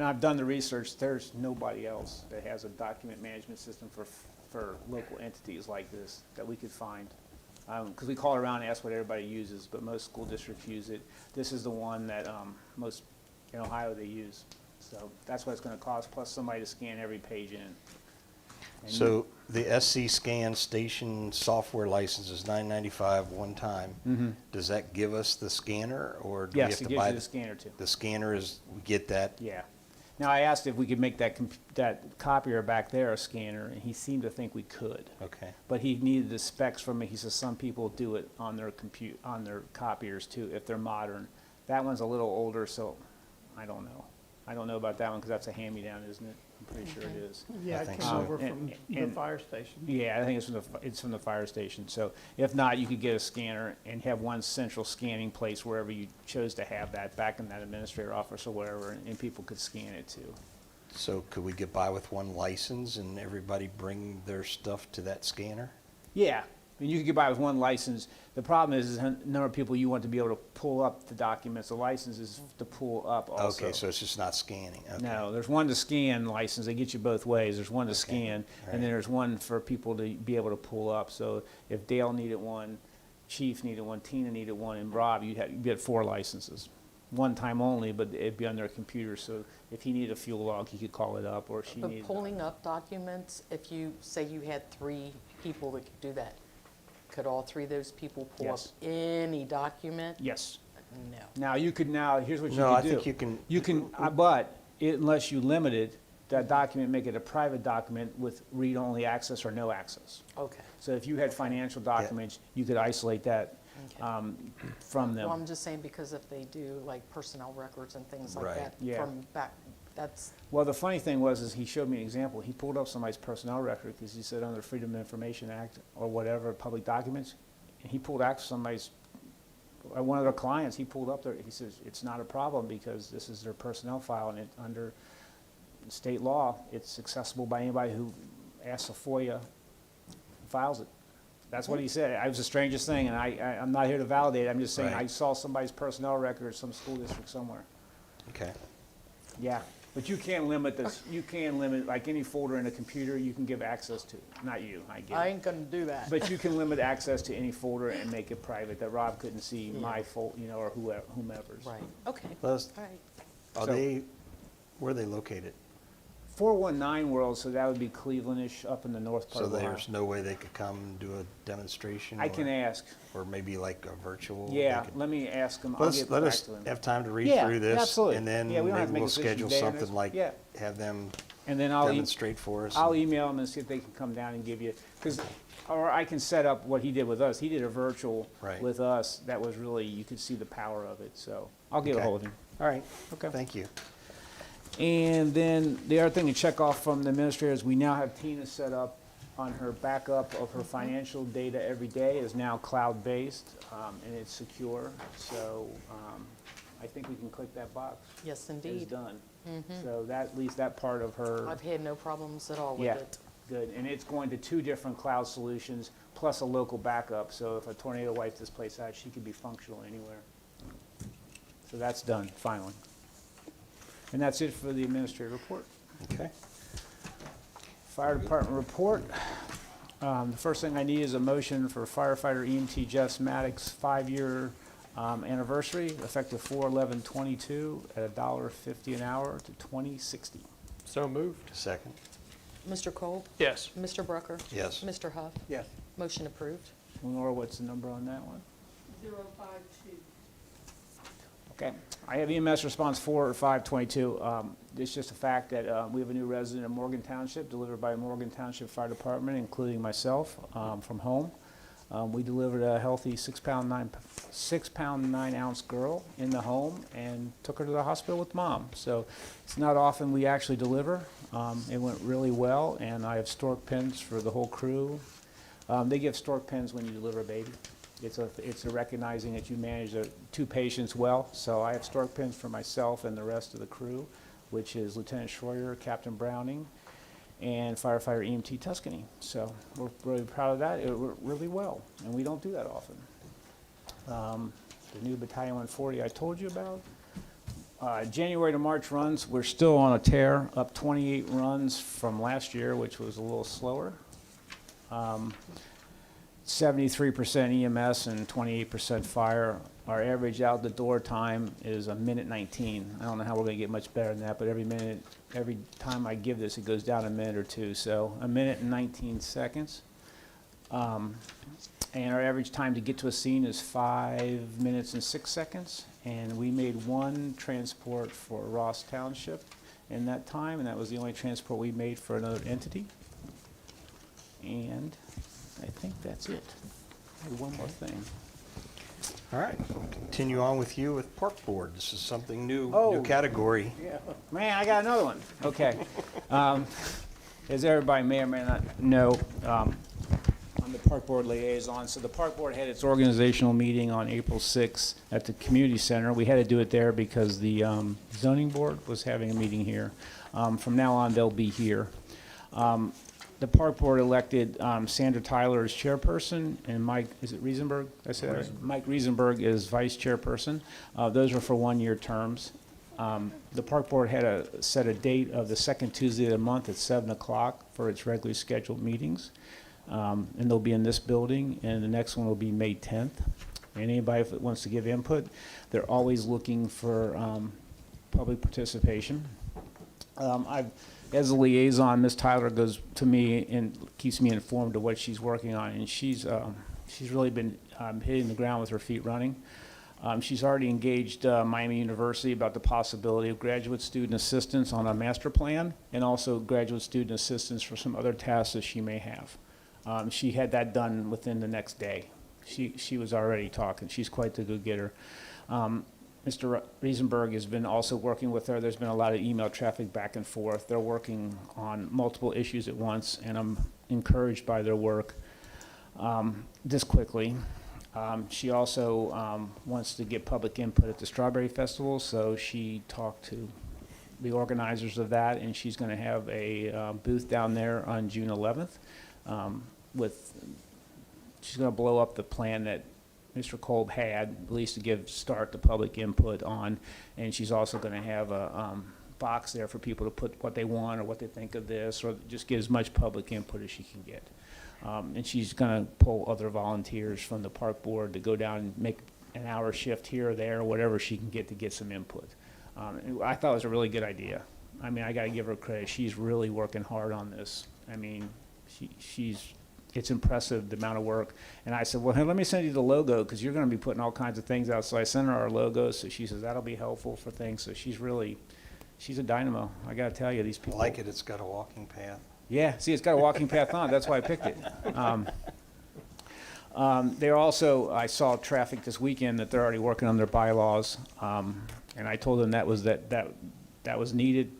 I've done the research, there's nobody else that has a document management system for local entities like this that we could find. Because we call around and ask what everybody uses, but most school districts use it. This is the one that most in Ohio they use. So that's what it's going to cost, plus somebody to scan every page in. And So the SC Scan station software license is $995 one time. Does that give us the scanner, or do we have yes, to it gives buy you the scanner too. The scanner is, we get that? Yeah. Now, I asked if we could make that copier back there a scanner, and he seemed to think we could. Okay. But he needed the specs from me. He says some people do it on their on their copiers too, if they're modern. That one's a little older, so I don't know. I don't know about that one because that's a hand-me-down, isn't it? I'm pretty sure it is. I Yeah, it think came so. over from the And- fire station. Yeah, I think it's from the fire station. So if not, you could get a scanner and have one central scanning place wherever you chose to have that, back in that administrator office or wherever, and people could scan it too. So could we get by with one license and everybody bring their stuff to that scanner? Yeah, I mean, you could get by with one license. The problem is the number of people you want to be able to pull up the documents. The license is to pull up also. Okay, so it's just not scanning, okay. No, there's one to scan license. They get you both ways. There's one to scan, all and then right. there's one for people to be able to pull up. So if Dale needed one, Chief needed one, Tina needed one, and Rob, you'd get 4 licenses. One time only, but it'd be on their computer. So if he needed a fuel log, he could call it up, or if she But needed. pulling up documents, if you, say you had 3 people that could do that, could all 3 of those people pull up Yes. any document? Yes. No. Now, here's what you No, could I do. think you can. You can, but unless you limited that document, make it a private document with read-only access or no access. Okay. So if you had financial documents, you could isolate that Okay. from Well, I'm them. just saying because if they do like personnel records and things like Right. that Yeah. from back, that's, Well, the funny thing is he showed me an example. He pulled up somebody's personnel record because he said under Freedom of Information Act or whatever, public documents, and he pulled access to somebody's, one of their clients, he pulled up there, he says, it's not a problem because this is their personnel file and it, under state law, it's accessible by anybody who asks a FOIA, files it. That's what he said. It was the strangest thing, and I'm not here to validate it. I'm just saying I Right. saw somebody's personnel record at some school district somewhere. Okay, Yeah, but you can't limit this, you can limit, like any folder in a computer, you can give access to. Not you, I get I it. ain't gonna do that. But you can limit access to any folder and make it private, that Rob couldn't see my or whomever's. Right, okay, Let's- all right. are So- they, where are they located? 419 World, so that would be Clevelandish, up in the north part So of Ohio. there's no way they could come and do a demonstration? I can ask. Or maybe like a virtual? they Yeah, could- let me ask him. I'll Let get us back to him. have time to read Yeah, through this. absolutely. And then Yeah, we don't have to maybe make we'll a decision schedule today on something this. like, Yeah. have them And then I'll demonstrate for us. I'll email them and see if they can come down and give you, or I can set up what he did with us. He did a virtual Right. with us. That was really, you could see the power of it. So I'll get a Okay. hold of him. All right, Okay. thank you. And then the other thing to check off from the administrator is we now have Tina set up on her backup of her financial data every day is now cloud-based, and it's secure. So I think we can click that box. Yes, It's indeed. done. So that, at least that part of her. I've had no problems at all with Yeah, it. good. And it's going to 2 different cloud solutions, plus a local backup. So if a tornado wipes this place out, she could be functional anywhere. So that's done, finally. And that's it for the administrative report. Okay. Fire department report. The first thing I need is a motion for firefighter EMT Jess Maddox 5-year anniversary, effective 4/11/22 at $1.50 an hour to $20.60. So moved. Second? Mr. Cole? Yes. Mr. Brucker? Yes. Mr. Huff? Yes. Motion approved. Lenore, what's the number on that one? 052. Okay. I have EMS response 4/5/22. It's just a fact that we have a new resident in Morgan Township, delivered by Morgan Township Fire Department, including myself, from home. We delivered a healthy 6-pound 9-ounce girl in the home and took her to the hospital with mom. So it's not often we actually deliver. It went really well, and I have stork pins for the whole crew. They give stork pins when you deliver a baby. It's a recognizing that you manage 2 patients well. So I have stork pins for myself and the rest of the crew, which is Lieutenant Schroyer, Captain Browning, and firefighter EMT Tuscany. So we're really proud of that. It went really well, and we don't do that often. The new Battalion 140 I told you about. January to March runs, we're still on a tear, up 28 runs from last year, which was a little slower. 73% EMS and 28% fire. Our average out the door time is 1:19. I don't know how we're gonna get much better than that, but every time I give this, it goes down a minute or 2. So 1:19 seconds. And our average time to get to a scene is 5 minutes and 6 seconds. And we made 1 transport for Ross Township in that time, and that was the only transport we made for another entity. And I think that's it. I have one more thing. All right, we'll continue on with you with Park Board. This is something new, Oh. new category. Yeah. Man, I got another one. Okay. As everybody may or may not know, I'm the Park Board liaison. So the Park Board had its organizational meeting on April 6th at the community center. We had to do it there because the zoning board was having a meeting here. From now on, they'll be here. The Park Board elected Sandra Tyler as chairperson, and Mike, is it Riesenberg? I said that right? Mike Riesenberg is vice chairperson. Those were for one-year terms. The Park Board had set a date of the second Tuesday of the month at 7 o'clock for its regularly scheduled meetings. And they'll be in this building, and the next one will be May 10th. And anybody that wants to give input, they're always looking for public participation. As a liaison, Ms. Tyler goes to me and keeps me informed of what she's working on, and she's really been hitting the ground with her feet running. She's already engaged Miami University about the possibility of graduate student assistance on a master plan, and also graduate student assistance for some other tasks that she may have. She had that done within the next day. She was already talking. She's quite the go-getter. Mr. Riesenberg has been also working with her. There's been a lot of email traffic back and forth. They're working on multiple issues at once, and I'm encouraged by their work this quickly. She also wants to get public input at the Strawberry Festival, so she talked to the organizers of that, and she's going to have a booth down there on June 11th. She's going to blow up the plan that Mr. Kolb had, at least to start the public input on, and she's also going to have a box there for people to put what they want or what they think of this, or just get as much public input as she can get. And she's going to pull other volunteers from the Park Board to go down and make an hour shift here or there, whatever she can get to get some input. I thought it was a really good idea. I mean, I got to give her credit. She's really working hard on this. I mean, it's impressive the amount of work. And I said, well, hey, let me send you the logo because you're going to be putting all kinds of things out. So I sent her our logo. So she says that'll be helpful for things. So she's a dynamo. I got to tell you, these I people. like it, it's got a walking path. Yeah, see, it's got a walking path on. That's why I picked it. They're also, I saw traffic this weekend that they're already working on their bylaws. And I told them that was needed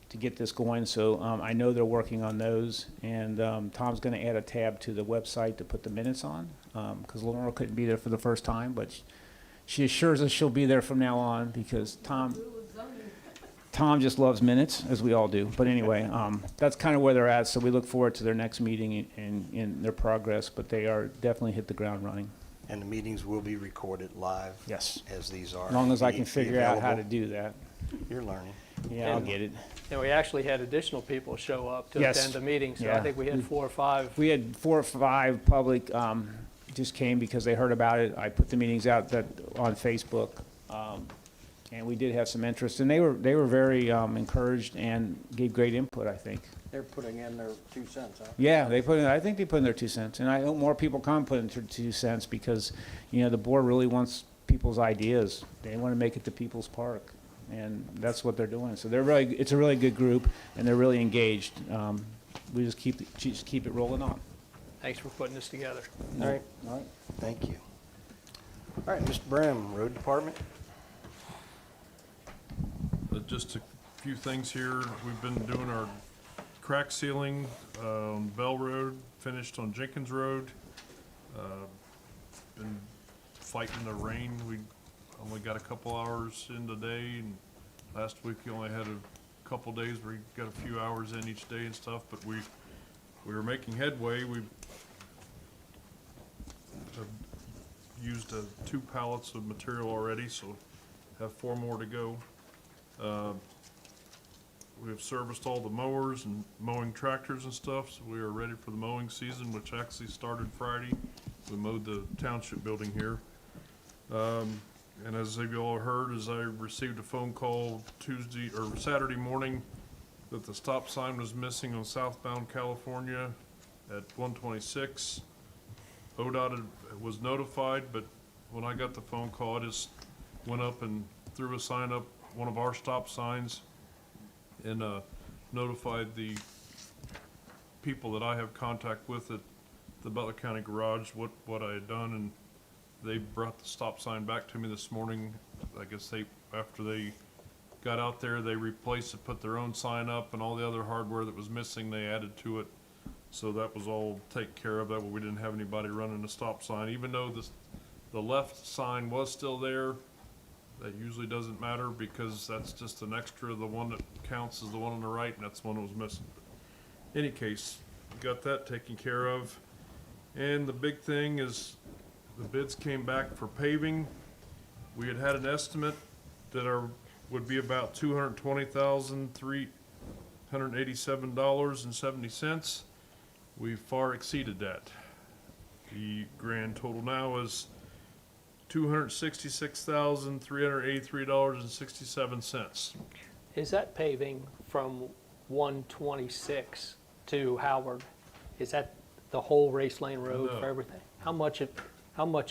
to get this going. So I know they're working on those. And Tom's going to add a tab to the website to put the minutes on because Lenora couldn't be there for the first time. But she assures us she'll be there from now on because Tom just loves minutes, as we all do. But anyway, that's kind of where they're at. So we look forward to their next meeting and their progress. But they are definitely hit the ground running. And the meetings will be recorded live. Yes. As these are. As long as I can Be figure out how to available. do that. You're learning. Yeah, I'll get it. And we actually had additional people show up to Yes. attend the meeting, so Yeah. I think we had 4 or 5. We had 4 or 5 public just came because they heard about it. I put the meetings out on Facebook, and we did have some interest. And they were very encouraged and gave great input, I think. They're putting in their 2 cents, huh? Yeah, I think they put in their 2 cents. And I hope more people come put in their 2 cents because, the board really wants people's ideas. They want to make it to People's Park. And that's what they're doing. So it's a really good group, and they're really engaged. We just keep it rolling on. Thanks for putting this together. All right. Thank you. All right, Mr. Brim, Road Department. Just a few things here. We've been doing our crack sealing on Bell Road, finished on Jenkins Road. Been fighting the rain. We only got a couple hours in today, and last week we only had a couple days where we got a few hours in each day and stuff, but we were making headway. We used 2 pallets of material already, so have 4 more to go. We have serviced all the mowers and mowing tractors and stuff, so we are ready for the mowing season, which actually started Friday. We mowed the township building here. And as you all heard, as I received a phone call Saturday morning that the stop sign was missing on southbound California at 126. ODOT was notified, but when I got the phone call, I just went up and threw a sign up, one of our stop signs, and notified the people that I have contact with at the Butler County Garage what I had done, and they brought the stop sign back to me this morning. I guess after they got out there, they replaced it, put their own sign up, and all the other hardware that was missing, they added to it. So that was all taken care of, that way we didn't have anybody running the stop sign, even though the left sign was still there. That usually doesn't matter because that's just an extra, the one that counts is the one on the right, and that's the one that was missing. Any case, got that taken care of. And the big thing is the bids came back for paving. We had an estimate that would be about $220,387.70. We far exceeded that. The grand total now is $266,383.67. Is that paving from 126 to Howard? Is that the whole Race Lane Road No. for everything? How much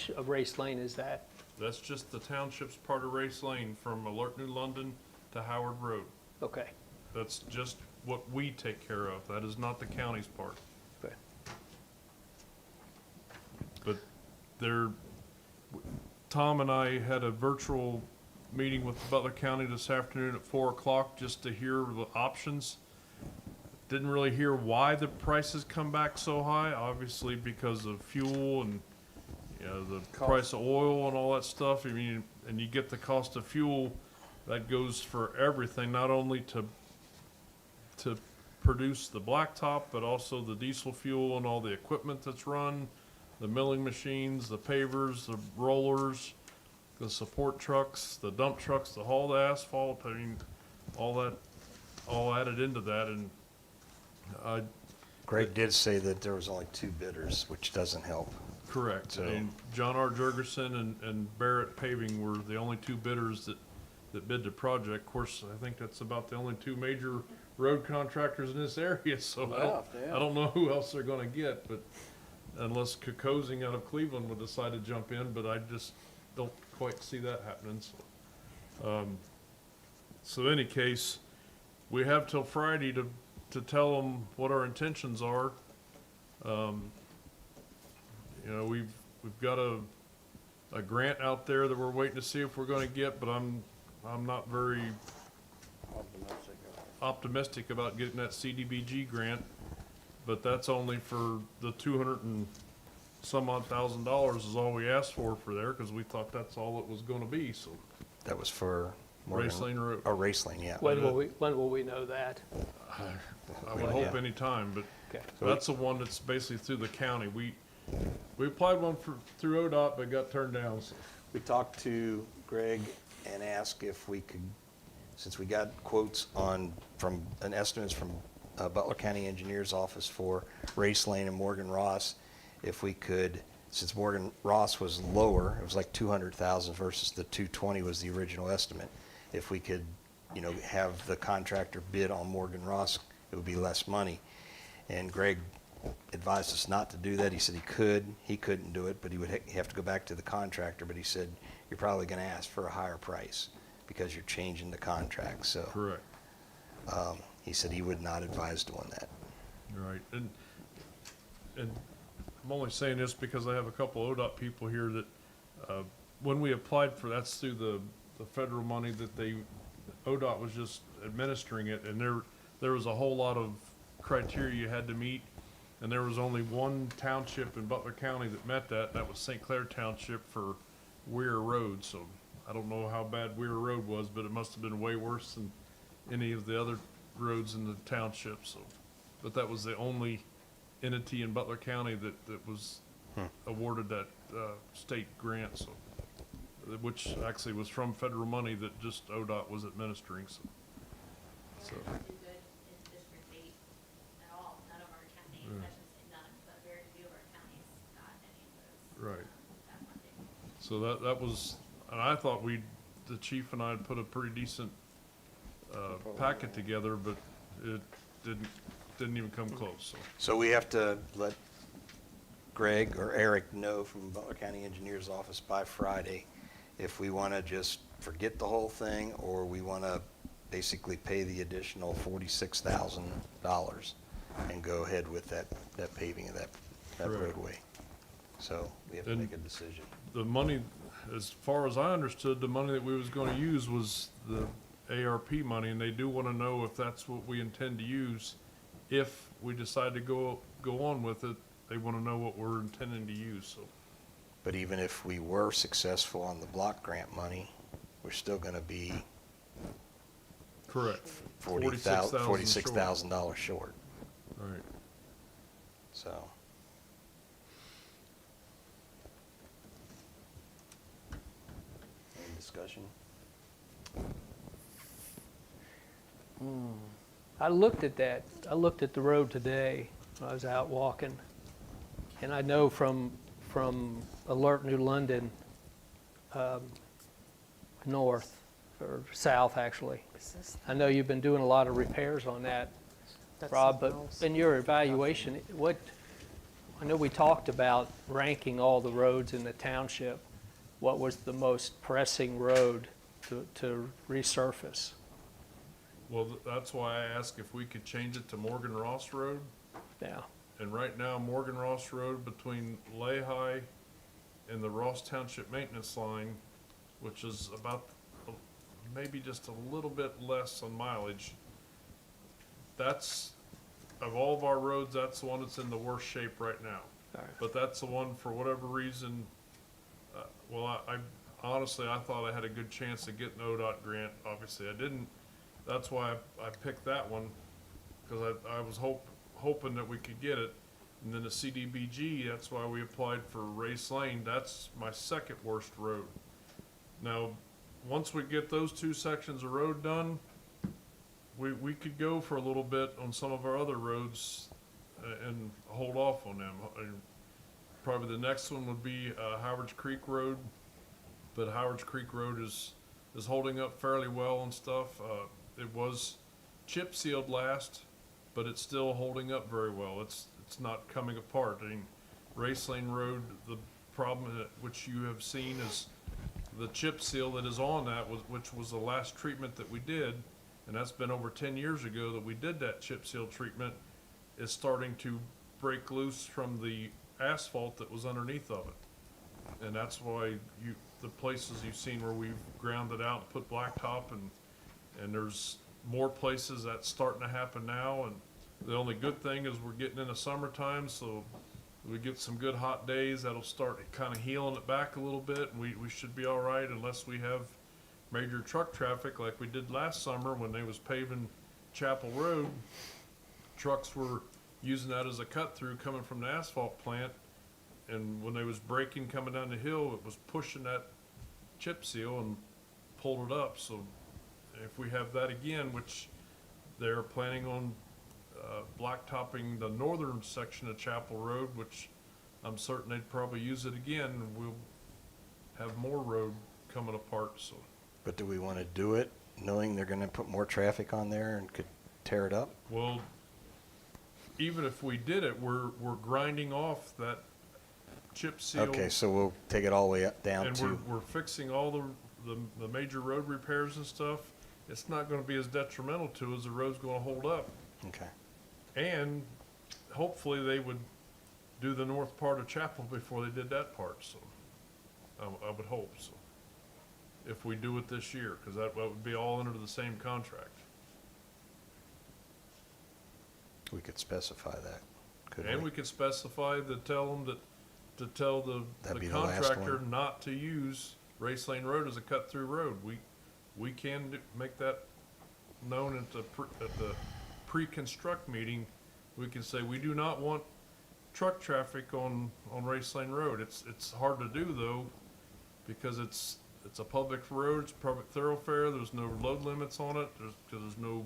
of Race Lane is that? That's just the township's part of Race Lane from Alert New London to Howard Road. Okay, That's just what we take care of. That is not the county's part. okay. But Tom and I had a virtual meeting with Butler County this afternoon at 4 o'clock just to hear the options. Didn't really hear why the prices come back so high, obviously because of fuel and, the price of oil and all that stuff. I mean, and you get the cost of fuel, that goes for everything, not only to produce the blacktop, but also the diesel fuel and all the equipment that's run, the milling machines, the pavers, the rollers, the support trucks, the dump trucks, the haul the asphalt. I mean, all that, all added into that, and Greg did say that there was only 2 bidders, which doesn't help. correct. So- And John R. Jurgensen and Barrett Paving were the only 2 bidders that bid the project. Of course, I think that's about the only 2 major road contractors in this area, so I don't know who else they're gonna get, but unless Kokosing out of Cleveland would decide to jump in, but I just don't quite see that happening, so any case, we have till Friday to tell them what our intentions are. We've got a grant out there that we're waiting to see if we're gonna get, but I'm not very optimistic about getting that CDBG grant, but that's only for the 200 and some odd $1,000 is all we asked for there, because we thought that's all it was gonna be, so. That was for Race Lane Road. Oh, Race Lane, yeah. When will we know that? I would Yeah. hope any time, but Okay. that's the one that's basically through the county. We applied one through ODOT, but got turned down, so. We talked to Greg and asked if we could, since we got quotes from estimates from Butler County Engineer's Office for Race Lane and Morgan Ross, if we could, since Morgan Ross was lower, it was like 200,000 versus the 220 was the original estimate. If we could, have the contractor bid on Morgan Ross, it would be less money. And Greg advised us not to do that. He said he couldn't do it, but he would have to go back to the contractor. But he said, you're probably going to ask for a higher price because you're changing the contract. So Correct. He said he would not advise doing that. Right, and I'm only saying this because I have a couple ODOT people here that, when we applied for, that's through the federal money that ODOT was just administering it, and there was a whole lot of criteria you had to meet, and there was only one township in Butler County that met that, and that was St. Clair Township for Weir Road, so I don't know how bad Weir Road was, but it must have been way worse than any of the other roads in the township, so. But that was the only entity in Butler County that was awarded that state grant, so, which actually was from federal money that just ODOT was administering, so. Very good in District 8 at all. None of our counties, I shouldn't say none, but very few of our counties got any of those. Right. That funding. So that was, and I thought the chief and I had put a pretty decent packet together, but it didn't even come close, so. So we have to let Greg or Eric know from Butler County Engineer's Office by Friday if we want to just forget the whole thing or we want to basically pay the additional $46,000 and go ahead with that paving of that Correct. roadway. So we have to And- make a decision. The money, as far as I understood, the money that we was gonna use was the ARP money, and they do wanna know if that's what we intend to use if we decide to go on with it, they want to know what we're intending to use, so. But even if we were successful on the block grant money, we're still gonna be Correct. $46,000 short, All right. so. Any discussion? I looked at that. I looked at the road today when I was out walking. And I know from Alert New London, north, or south, actually. Is this- I know you've been doing a lot of repairs on that, that's Rob, but something else. in your evaluation, I know we talked about ranking all the roads in the township. What was the most pressing road to resurface? Well, that's why I asked if we could change it to Morgan Ross Road. Yeah, And right now, Morgan Ross Road between Lehigh and the Ross Township Maintenance Line, which is about maybe just a little bit less on mileage. That's, of all of our roads, that's the one that's in the worst shape right now. all right. But that's the one, for whatever reason, I honestly, I thought I had a good chance of getting an ODOT grant. Obviously, I didn't. That's why I picked that one, because I was hoping that we could get it. And then the CDBG, that's why we applied for Race Lane. That's my second worst road. Now, once we get those two sections of road done, we could go for a little bit on some of our other roads and hold off on them. Probably the next one would be Howard's Creek Road, but Howard's Creek Road is holding up fairly well and stuff. It was chip sealed last, but it's still holding up very well. It's not coming apart. I mean, Race Lane Road, the problem which you have seen is the chip seal that is on that, which was the last treatment that we did, and that's been over 10 years ago that we did that chip seal treatment, is starting to break loose from the asphalt that was underneath of it. And that's why the places you've seen where we've ground it out and put blacktop, and there's more places that's starting to happen now. And the only good thing is we're getting into summertime, so we get some good hot days, that'll start kind of healing it back a little bit, and we should be all right unless we have major truck traffic like we did last summer when they was paving Chapel Road. Trucks were using that as a cut through coming from the asphalt plant, and when they was braking coming down the hill, it was pushing that chip seal and pulled it up. So if we have that again, which they're planning on blacktopping the northern section of Chapel Road, which I'm certain they'd probably use it again, and we'll have more road coming apart, so. But do we want to do it knowing they're going to put more traffic on there and could tear it up? Well, even if we did it, we're grinding off that chip seal. Okay, so we'll take it all the way up down And to, we're fixing all the major road repairs and stuff. It's not gonna be as detrimental to us, the road's gonna hold up. okay. And hopefully they would do the north part of Chapel before they did that part, so. I would hope so. If we do it this year, cause that would be all under the same contract. We could specify that, couldn't And we? we could specify to tell the That'd be the last contractor one. not to use Race Lane Road as a cut-through road. We can make that known at the pre-construct meeting. We can say, we do not want truck traffic on Race Lane Road. It's hard to do though, because it's a public road, it's a public thoroughfare, there's no load limits on it, there's no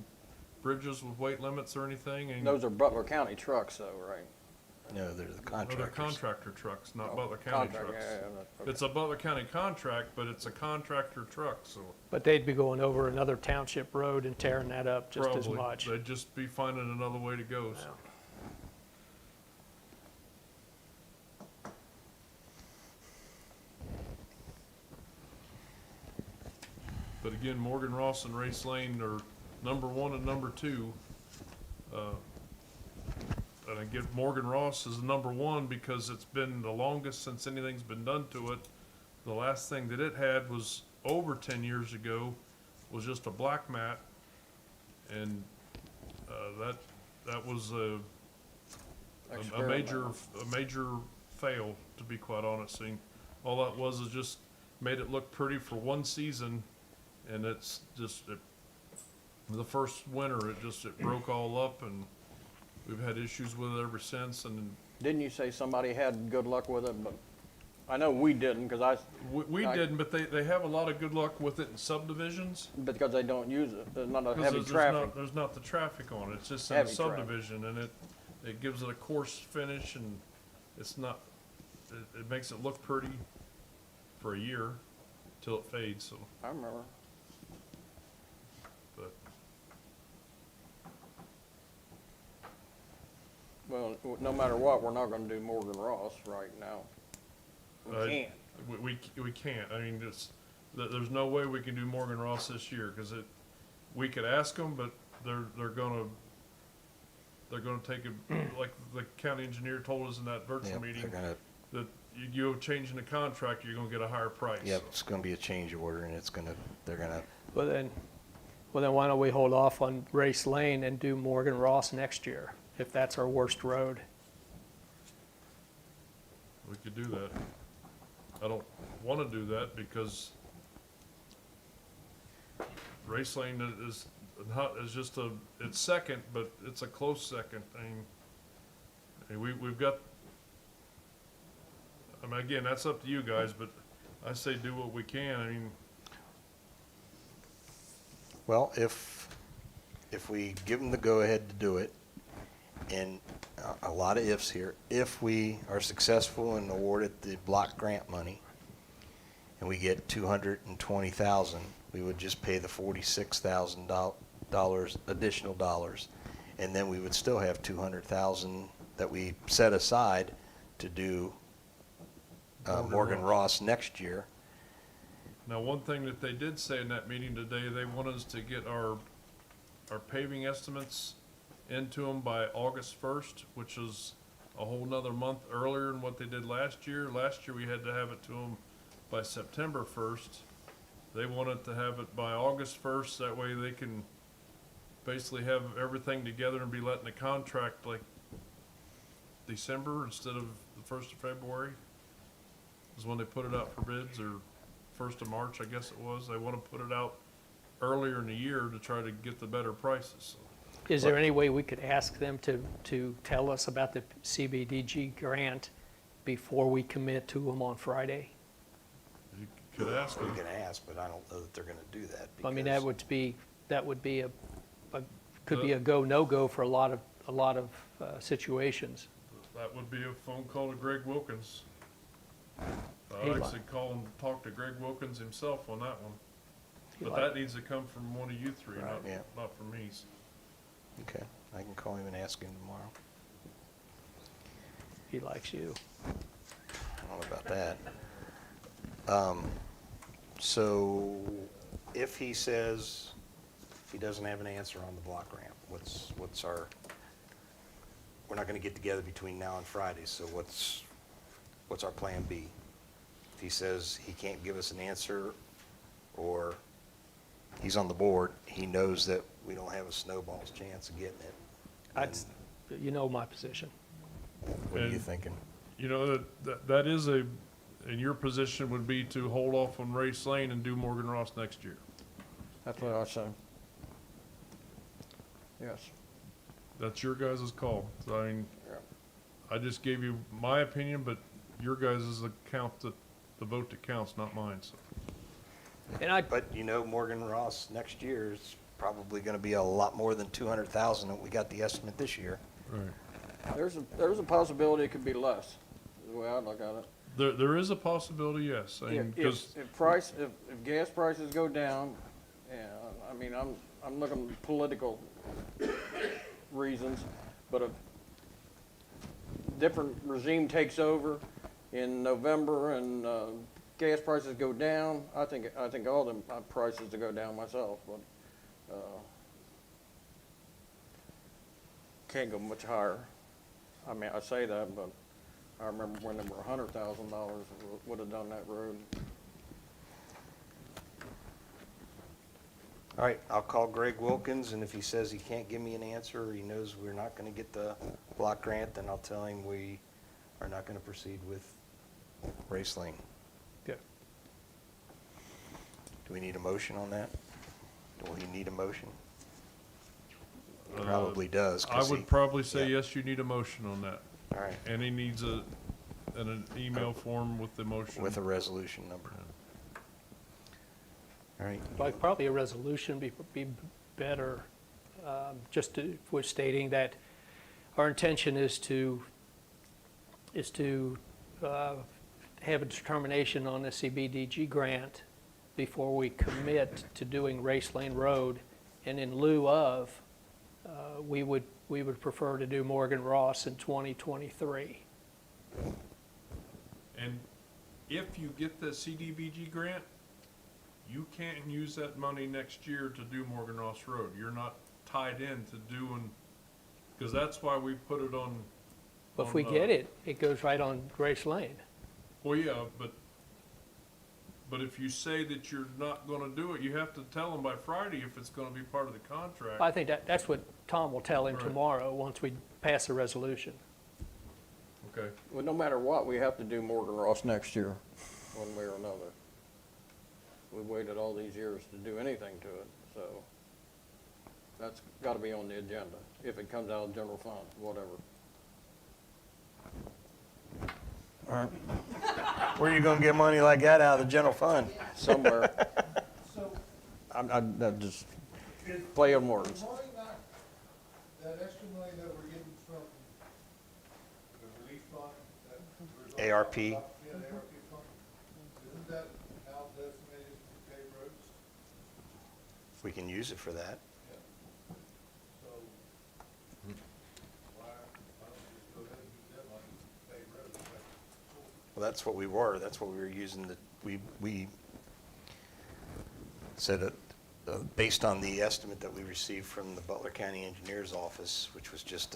bridges with weight limits or anything, and. Those are Butler County trucks though, right? No, they're the They're contractors. contractor trucks, not Oh, Butler County contract, trucks. yeah, okay. It's a Butler County contract, but it's a contractor truck, so But they'd be going over another township road and tearing that up just as probably, much. they'd just be finding another way to go, so. Yeah. But again, Morgan Ross and Race Lane are number one and number two. And I give Morgan Ross as number one because it's been the longest since anything's been done to it. The last thing that it had was over 10 years ago, was just a black mat. And that was a Experimental. major fail, to be quite honest. And all that was is just made it look pretty for one season, and it's just, the first winter, it broke all up, and we've had issues with it ever since, and Didn't you say somebody had good luck with it, but I know we didn't, because we didn't, but they have a lot of good luck with it in subdivisions. because they don't use it, there's not a Because heavy traffic. there's not the traffic on it, it's just in a Heavy traffic. subdivision, and it gives it a coarse finish, and it's not, it makes it look pretty for a year, till it fades, so, I remember. but, Well, no matter what, we're not gonna do Morgan Ross right now. We Uh, can't. we can't, I mean, there's no way we can do Morgan Ross this year, because we could ask them, but they're gonna take it, like the county engineer told us in that virtual Yep, meeting, they're gonna, that you changing the contract, you're gonna get a higher price. yep, it's gonna be a change order, and they're gonna, Well, then why don't we hold off on Race Lane and do Morgan Ross next year, if that's our worst road? We could do that. I don't wanna do that because Race Lane is just it's second, but it's a close second. I mean, we've got, I mean, again, that's up to you guys, but I say do what we can. I mean, well, if we give them the go-ahead to do it, and a lot of ifs here, if we are successful and awarded the block grant money, and we get $220,000, we would just pay the $46,000 additional dollars, and then we would still have $200,000 that we set aside to do Morgan Ross next year. now, one thing that they did say in that meeting today, they want us to get our paving estimates into them by August 1st, which is a whole nother month earlier than what they did last year. Last year, we had to have it to them by September 1st. They wanted to have it by August 1st, that way they can basically have everything together and be letting the contract like December instead of the 1st of February, is when they put it out for bids, or 1st of March, I guess it was. They want to put it out earlier in the year to try to get the better prices. Is there any way we could ask them to tell us about the CBDG grant before we commit to them on Friday? You could ask We them. can ask, but I don't know that they're gonna do that. I mean, because- that would be could be a go, no-go for a lot of situations. That would be a phone call to Greg Wilkins. He I'd li- actually call and talk to Greg Wilkins himself on that one. He But li- that needs to come from one of you three, Right. Yeah. not from me. Okay, I can call him and ask him tomorrow. He likes you. I don't know about that. So if he says he doesn't have an answer on the block grant, what's our, we're not gonna get together between now and Friday, so what's our plan B? If he says he can't give us an answer, or he's on the board, he knows that we don't have a snowball's chance of getting it, You know my position. what are you And- thinking? You know, that is and your position would be to hold off on Race Lane and do Morgan Ross next year. That's what I say. Yes. That's your guys' call. So, I mean, Yeah. I just gave you my opinion, but your guys' is the vote that counts, not mine, so. And But you know, Morgan Ross next year is probably gonna be a lot more than 200,000 that we got the estimate this year. Right. There's a possibility it could be less, is the way I look at it. There is a possibility, yes. I mean, 'cause If gas prices go down, yeah, I mean, I'm looking at political reasons, but if different regime takes over in November and, gas prices go down, I think all them prices to go down myself, but, can't go much higher. I mean, I say that, but I remember when they were $100,000 would have done that road. All right, I'll call Greg Wilkins, and if he says he can't give me an answer, or he knows we're not going to get the block grant, then I'll tell him we are not going to proceed with Race Lane. Good. Do we need a motion on that? Do we need a motion? He probably does. I 'cause would he- probably say yeah. yes, you need a motion on that. All right, And he needs an email form with the motion. with a resolution number. All right, Like, probably a resolution be better, just to, for stating that our intention is to have a determination on the CBDG grant before we commit to doing Race Lane Road, and in lieu of, we would prefer to do Morgan Ross in 2023. And if you get the CDBG grant, you can't use that money next year to do Morgan Ross Road. You're not tied in to doing, because that's why we put it on. But if we get it, it goes right on Race Lane. Well, yeah, but if you say that you're not gonna do it, you have to tell them by Friday if it's gonna be part of the contract. I think that's what Tom will tell him Right. tomorrow, once we pass the resolution. Okay. Well, no matter what, we have to do Morgan Ross next year, one way or another. We waited all these years to do anything to it, so that's gotta be on the agenda, if it comes out of general fund, whatever. all right. Where are you going to get money like that out of the general fund? Somewhere, So, I'm just playing words. the money not, that extra money that we're getting from the relief fund, that. ARP. Yeah, the ARP fund, isn't that now designated to pay roads? We can use it for that. So, why don't we just go ahead and use that money to pay roads? Well, that's what we were. That's what we were using. We said it, based on the estimate that we received from the Butler County Engineer's Office, which was just,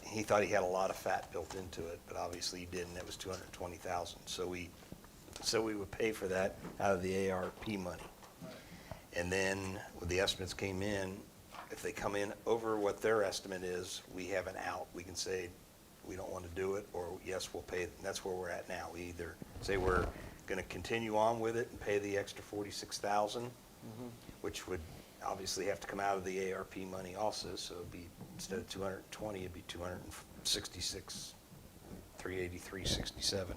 he thought he had a lot of fat built into it, but obviously he didn't. It was $220,000. So we would pay for that out of the ARP money. And then when the estimates came in, if they come in over what their estimate is, we have an out. We can say, we don't want to do it, or yes, we'll pay it. And that's where we're at now. We either say we're going to continue on with it and pay the extra $46,000, which would obviously have to come out of the ARP money also. So it'd be, instead of 220, it'd be 266, 383.67. Yeah, but I mean,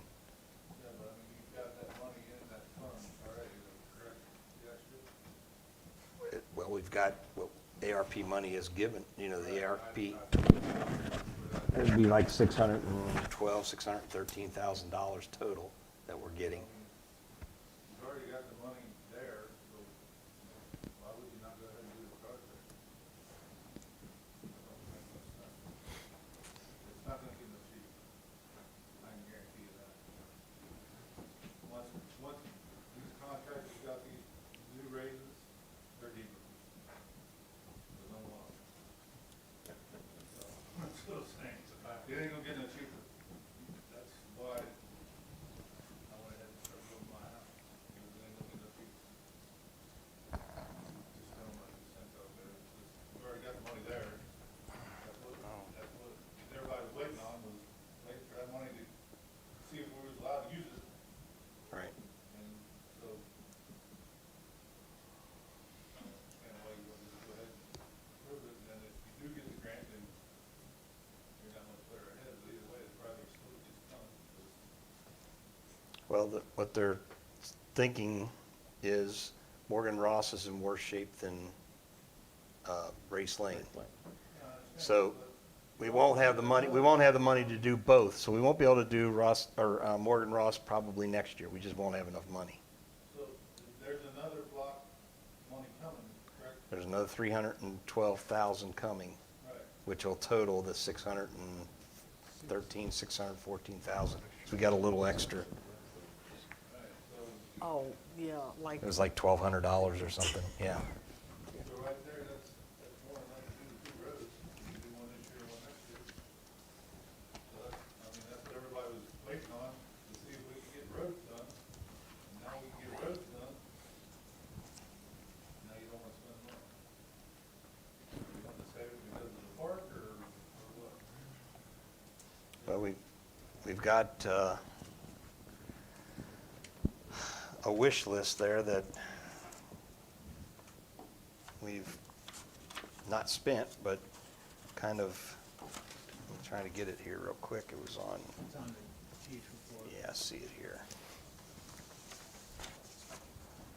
you've got that money in that fund already, correct? The extra? Well, we've got what ARP money is given, the ARP. It'd be like $613,000 total that we're getting. You've already got the money there, so why would you not go ahead and do the project? It's not gonna get no cheaper. I can guarantee you that. Once these contractors got these new raises, they're deeper. There's no loss. That's what I'm saying. It ain't gonna get no cheaper. That's why I went ahead and started building my house. It ain't gonna get no cheaper. Just tell them I sent out there. We've already got the money there. That's what everybody was waiting on, was waiting for that money to see if we was allowed to use it. Right. And so, I don't understand why you wouldn't just go ahead and approve it, and then if you do get the grant, then you're not much better ahead, but either way, the project still gets done. Well, what they're thinking is Morgan Ross is in worse shape than Race Lane. So we won't have the money to do both. So we won't be able to do Morgan Ross probably next year. We just won't have enough money. So there's another block money coming, correct? There's another 312,000 coming, Right. which will total the 614,000. So we got a little extra. Right, so, Oh, yeah, like, It was like $1,200 or something, yeah. so right there, that's more than enough to do the two roads. You do one this year, one next year. So that's, I mean, that's what everybody was waiting on, to see if we could get roads done. And now we can get roads done. Now you don't want to we've got a wish list there that we've not spent, but kind of, I'm trying to get it here real quick. It was on, yeah, I see it here.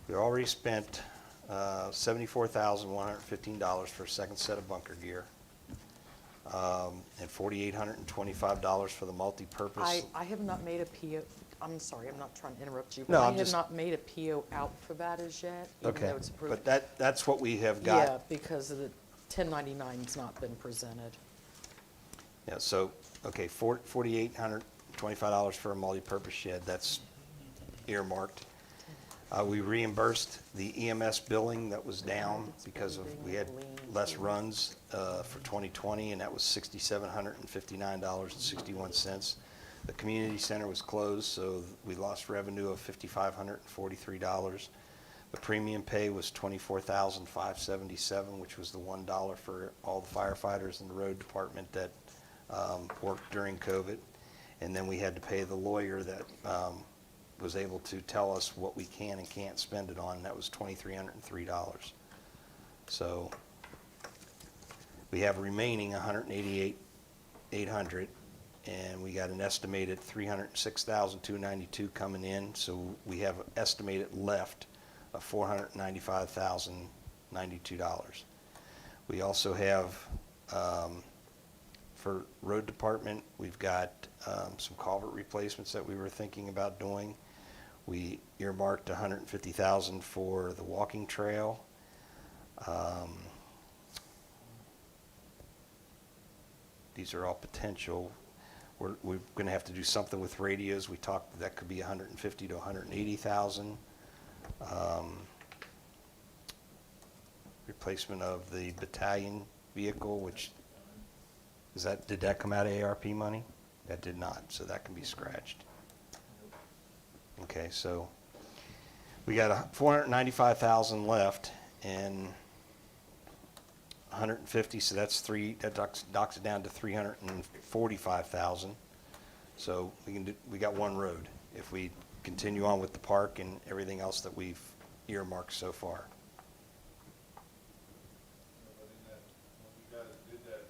We already spent $74,115 for a second set of bunker gear, and $4,825 for the multi-purpose. I have not made a PO, I'm sorry, I'm not trying to interrupt you, No, but I I'm have just- not made a PO out for that as yet, even Okay, though it's approved. but that's what we have Yeah, got. because of the 1099's not been presented. Yeah, so, okay, $4,825 for a multi-purpose shed, that's earmarked. We reimbursed the EMS billing that was down because we had less runs for 2020, and that was $6,759.61. The community center was closed, so we lost revenue of $5,543. The premium pay was $24,577, which was the $1 for all the firefighters in the road department that worked during COVID. And then we had to pay the lawyer that was able to tell us what we can and can't spend it on, and that was $2,303. So we have remaining $188,800, and we got an estimated $306,292 coming in, so we have estimated left of $495,092. We also have, for road department, we've got some culvert replacements that we were thinking about doing. We earmarked $150,000 for the walking trail. These are all potential. We're going to have to do something with radios. We talked that could be $150,000 to $180,000. Replacement of the battalion vehicle, which did that come out of ARP money? That did not, so that can be scratched. Okay, so we got $495,000 left, and 150, so that's that knocks it down to $345,000. So we got one road if we continue on with the park and everything else that we've earmarked so far. But in that, when you guys did that,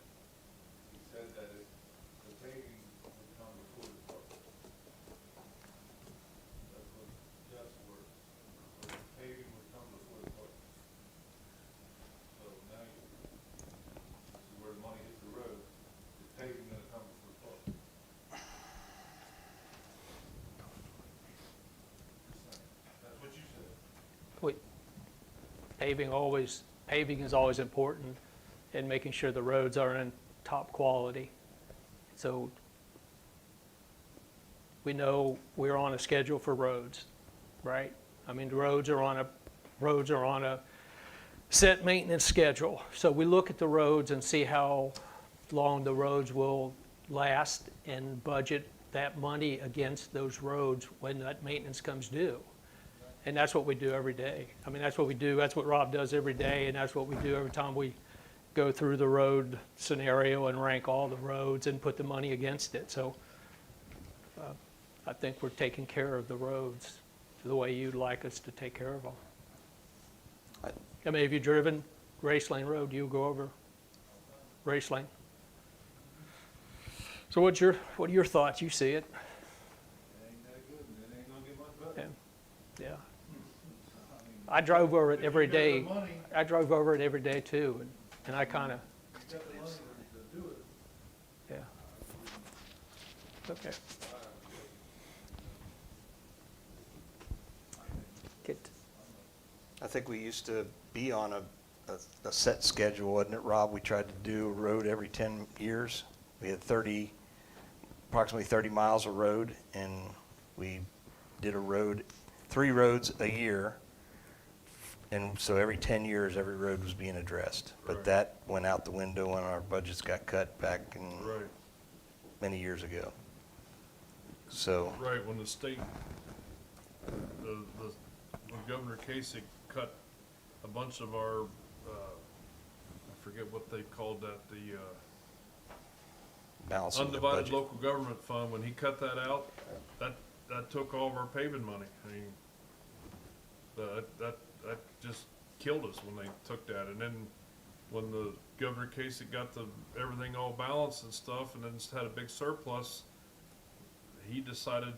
you said that the paving would come before the park. That's what just words. So the paving would come before the park. So now this is where the money hits the road. The paving gonna come before the park. Just saying. That's what you said. Paving is always important in making sure the roads are in top quality. So we know we're on a schedule for roads, right? I mean, the roads are on a set maintenance schedule. So we look at the roads and see how long the roads will last and budget that money against those roads when that maintenance comes due. And that's what we do every day. I mean, that's what we do. That's what Rob does every day, and that's what we do every time we go through the road scenario and rank all the roads and put the money against it. So I think we're taking care of the roads the way you'd like us to take care of them. I mean, have you driven Race Lane Road? You go over Race Lane. So what are your thoughts? You see it? It ain't that good, and it ain't gonna get much better. Yeah. I drove over it every If you day. got the money, I drove over it every day too, and I kind of, you got the money to do it. yeah. Okay. Get, I think we used to be on a set schedule, wasn't it, Rob? We tried to do a road every 10 years. We had approximately 30 miles of road, and we did 3 roads a year. And so every 10 years, every road was being addressed. But Right. that went out the window when our budgets got cut back Right, many years ago. So, right, when the state, when Governor Kasich cut a bunch of our, I forget what they called that, balancing the undivided budget. local government fund, when he cut that out, that took all of our paving money. I mean, that just killed us when they took that. And then when the Governor Kasich got everything all balanced and stuff, and then just had a big surplus, he decided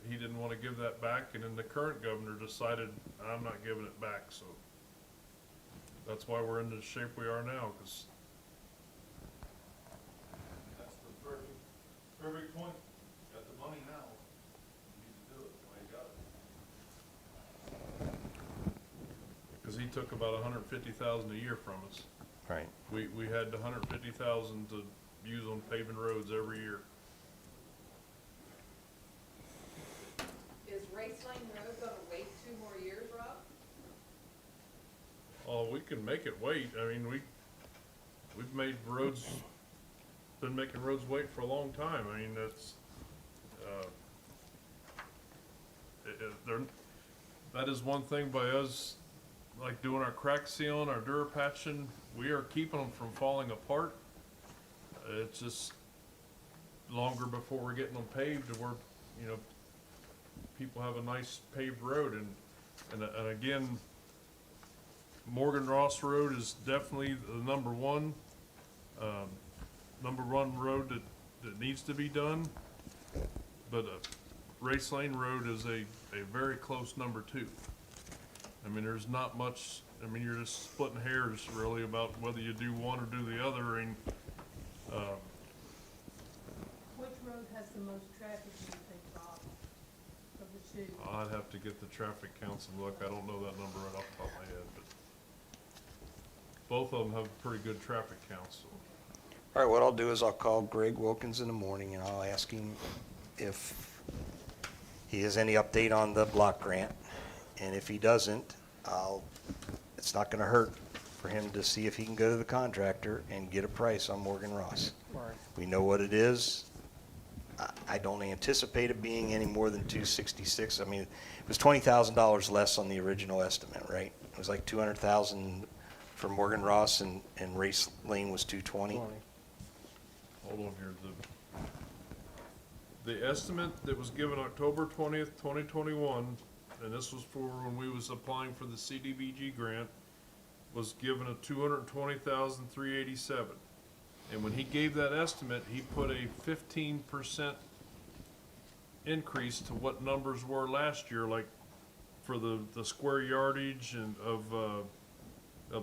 he didn't want to give that back, and then the current governor decided, I'm not giving it back, so that's why we're in the shape we are now, because that's the perfect point. Got the money now. You need to do it. That's why you got it. Because he took about $150,000 a year from us. Right. We had the $150,000 to use on paving roads every year. Is Race Lane Road gonna wait 2 more years, Rob? Oh, we can make it wait. I mean, we've made roads, been making roads wait for a long time. I mean, that's, that is one thing by us, like doing our crack sealing, our Durapatching, we are keeping them from falling apart. It's just longer before we're getting them paved, and people have a nice paved road, and again, Morgan Ross Road is definitely the number one road that needs to be done, but Race Lane Road is a very close number 2. I mean, there's not much, I mean, you're just splitting hairs really about whether you do one or do the other, and Which road has the most traffic, do you think, Rob, of the 2? I'd have to get the traffic counts and look. I don't know that number right off the top of my head, but both of them have pretty good traffic counts, so. All right, what I'll do is I'll call Greg Wilkins in the morning, and I'll ask him if he has any update on the block grant. And if he doesn't, it's not gonna hurt for him to see if he can go to the contractor and get a price on Morgan Ross. We know what it is. I don't anticipate it being any more than $266. I mean, it was $20,000 less on the original estimate, right? It was like $200,000 for Morgan Ross, and Race Lane was $220. Hold on here. The estimate that was given October 20th, 2021, and this was for when we was applying for the CDBG grant, was given at $220,387. And when he gave that estimate, he put a 15% increase to what numbers were last year, like for the square yardage and of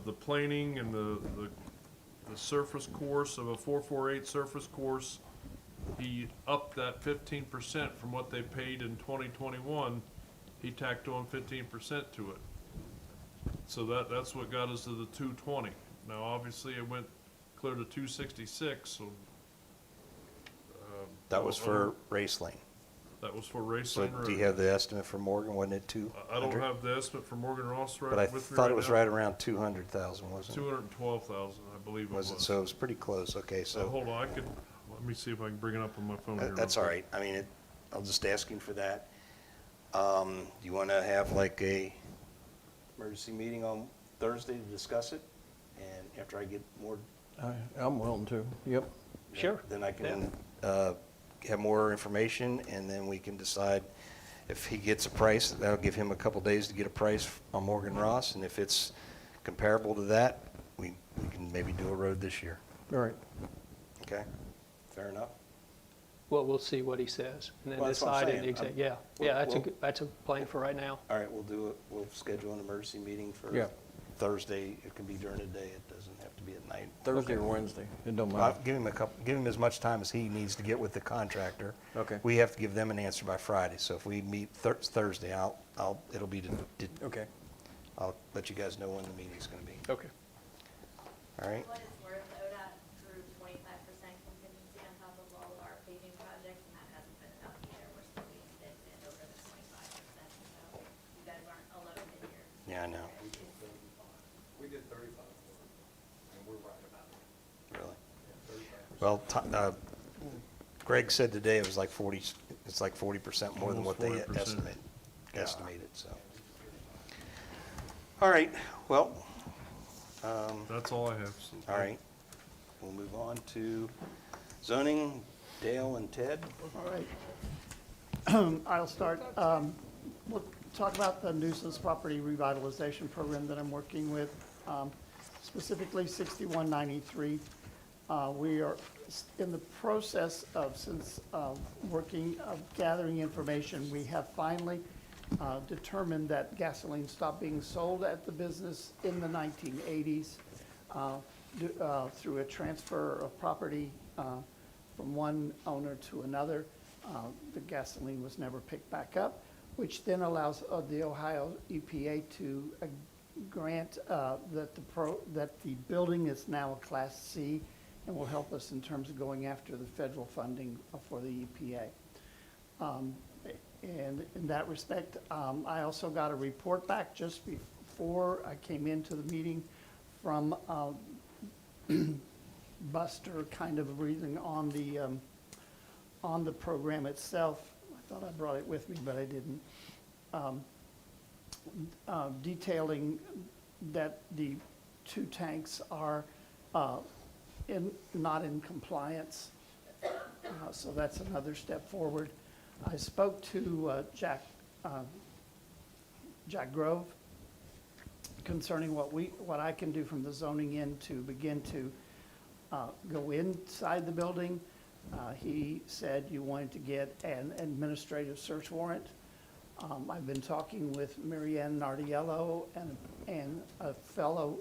the planing and the surface course of a 448 surface course. He upped that 15% from what they paid in 2021. He tacked on 15% to it. So that's what got us to the 220. Now, obviously, it went clear to 266. So That was for Race Lane. that was for Race So Lane Road. do you have the estimate for Morgan? Wasn't it 200? I don't have the estimate for Morgan Ross right But I with me thought it was now. right around 200,000, wasn't it? 212,000, I believe it was. Was it? So it was pretty close. Okay, So so hold on, let me see if I can bring it up on my phone here. that's real all quick. right. I mean, I'll just ask him for that. You want to have like a emergency meeting on Thursday to discuss it? And after I get more, I'm willing to, yep. Sure. then I can have more information, and then we can decide if he gets a price. That'll give him a couple days to get a price on Morgan Ross, and if it's comparable to that, we can maybe do a road this year. All right. Okay? Fair enough? Well, we'll see what he says, and then Well, that's what I'm decide saying. exact, I'm- yeah, well- that's a plan for right now. All right, we'll do it. We'll schedule an emergency meeting for Yeah. Thursday. It can be during the day. It doesn't have to be at night. Thursday or Wednesday, it don't I'll matter. give him as much time as he needs to get with the contractor. Okay. We have to give them an answer by Friday, so if we meet Thursday, it'll be, Okay. I'll let you guys know when the meeting's gonna be. Okay. All right? What it's worth, ODOT drew 25% contingency on top of all of our paving projects, and that hasn't been enough either. We're still being dipped in over the 25%, so you guys aren't alone in your. Yeah, I know. We did 35 for it, and we're right about it. Really? Yeah, 35%. Well, Greg said today it was like 40, it's like 40% more than what Almost they 40%. estimated, so. All right, well, That's all I have. So all right. We'll move on to Zoning, Dale and Ted. All right. I'll start. We'll talk about the nuisance property revitalization program that I'm working with, specifically 6193. We are in the process of, gathering information. We have finally determined that gasoline stopped being sold at the business in the 1980s through a transfer of property from one owner to another. The gasoline was never picked back up, which then allows the Ohio EPA to grant that the building is now a Class C and will help us in terms of going after the federal funding for the EPA. And in that respect, I also got a report back just before I came into the meeting from Buster, kind of reading on the program itself. I thought I brought it with me, but I didn't. Detailing that the 2 tanks are not in compliance. So that's another step forward. I spoke to Jack Grove concerning what I can do from the zoning end to begin to go inside the building. He said you wanted to get an administrative search warrant. I've been talking with Marianne Nardiello and a fellow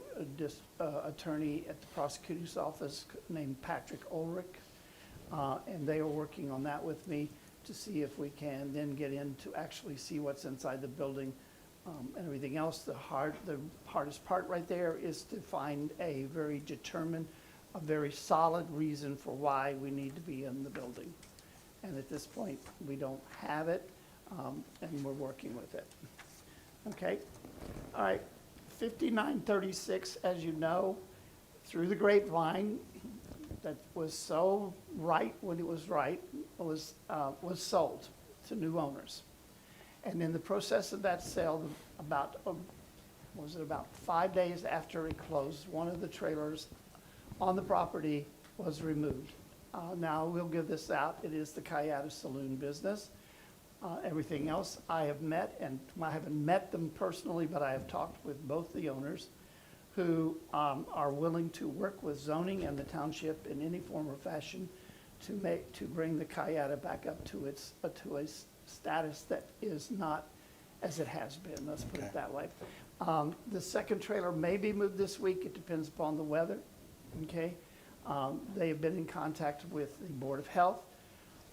attorney at the prosecutor's office named Patrick Ulrich, and they are working on that with me to see if we can then get in to actually see what's inside the building and everything else. The hardest part right there is to find a very solid reason for why we need to be in the building. And at this point, we don't have it, and we're working with it. Okay, all right, 5936, as you know, through the grapevine, that was so right when it was right, was sold to new owners. And in the process of that sale, about 5 days after it closed, one of the trailers on the property was removed. Now, we'll give this out. It is the Cayata Saloon business. Everything else I have met, and I haven't met them personally, but I have talked with both the owners who are willing to work with zoning and the township in any form or fashion to bring the Cayata back up to a status that is not as it has been. Let's put it that way. The second trailer may be moved this week. It depends upon the weather. Okay, they have been in contact with the Board of Health.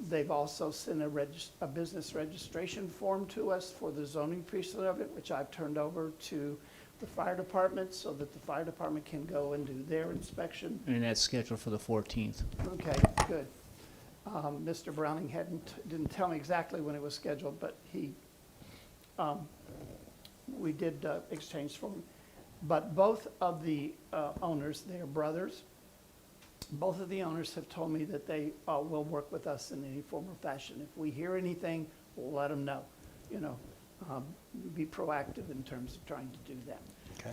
They've also sent a business registration form to us for the zoning piece of it, which I've turned over to the fire department so that the fire department can go and do their inspection. And that's scheduled for the 14th. Okay, good. Mr. Browning didn't tell me exactly when it was scheduled, but we did exchange for him. But both of the owners, they are brothers. Both of the owners have told me that they will work with us in any form or fashion. If we hear anything, we'll let them know. You know, be proactive in terms of trying to do that. Okay.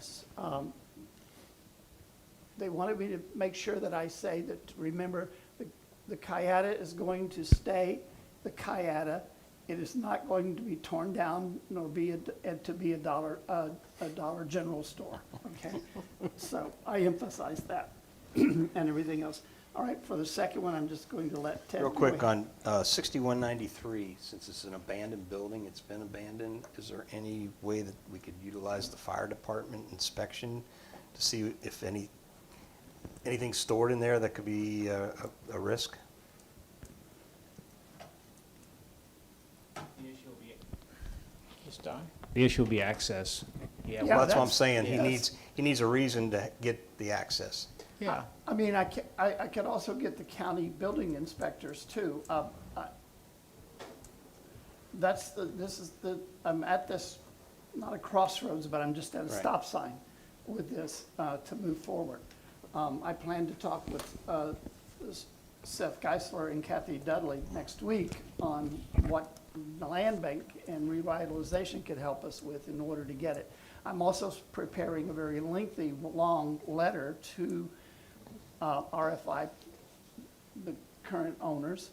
They wanted me to make sure that I say that, remember, the Cayata is going to stay the Cayata. It is not going to be torn down nor to be a Dollar General store, okay? So I emphasize that and everything else. All right, for the second one, I'm just going to let Ted. Real quick on 6193, since it's an abandoned building, it's been abandoned, is there any way that we could utilize the fire department inspection to see if anything stored in there that could be a risk? The issue will be access. Yeah, Well, that's what I'm that's- saying, yes. he needs a reason to get the access. Yeah. I mean, I could also get the county building inspectors too. I'm at this, not a crossroads, but I'm just at a Right. stop sign with this to move forward. I plan to talk with Seth Geisler and Kathy Dudley next week on what the land bank and revitalization could help us with in order to get it. I'm also preparing a very lengthy, long letter to RFI, the current owners,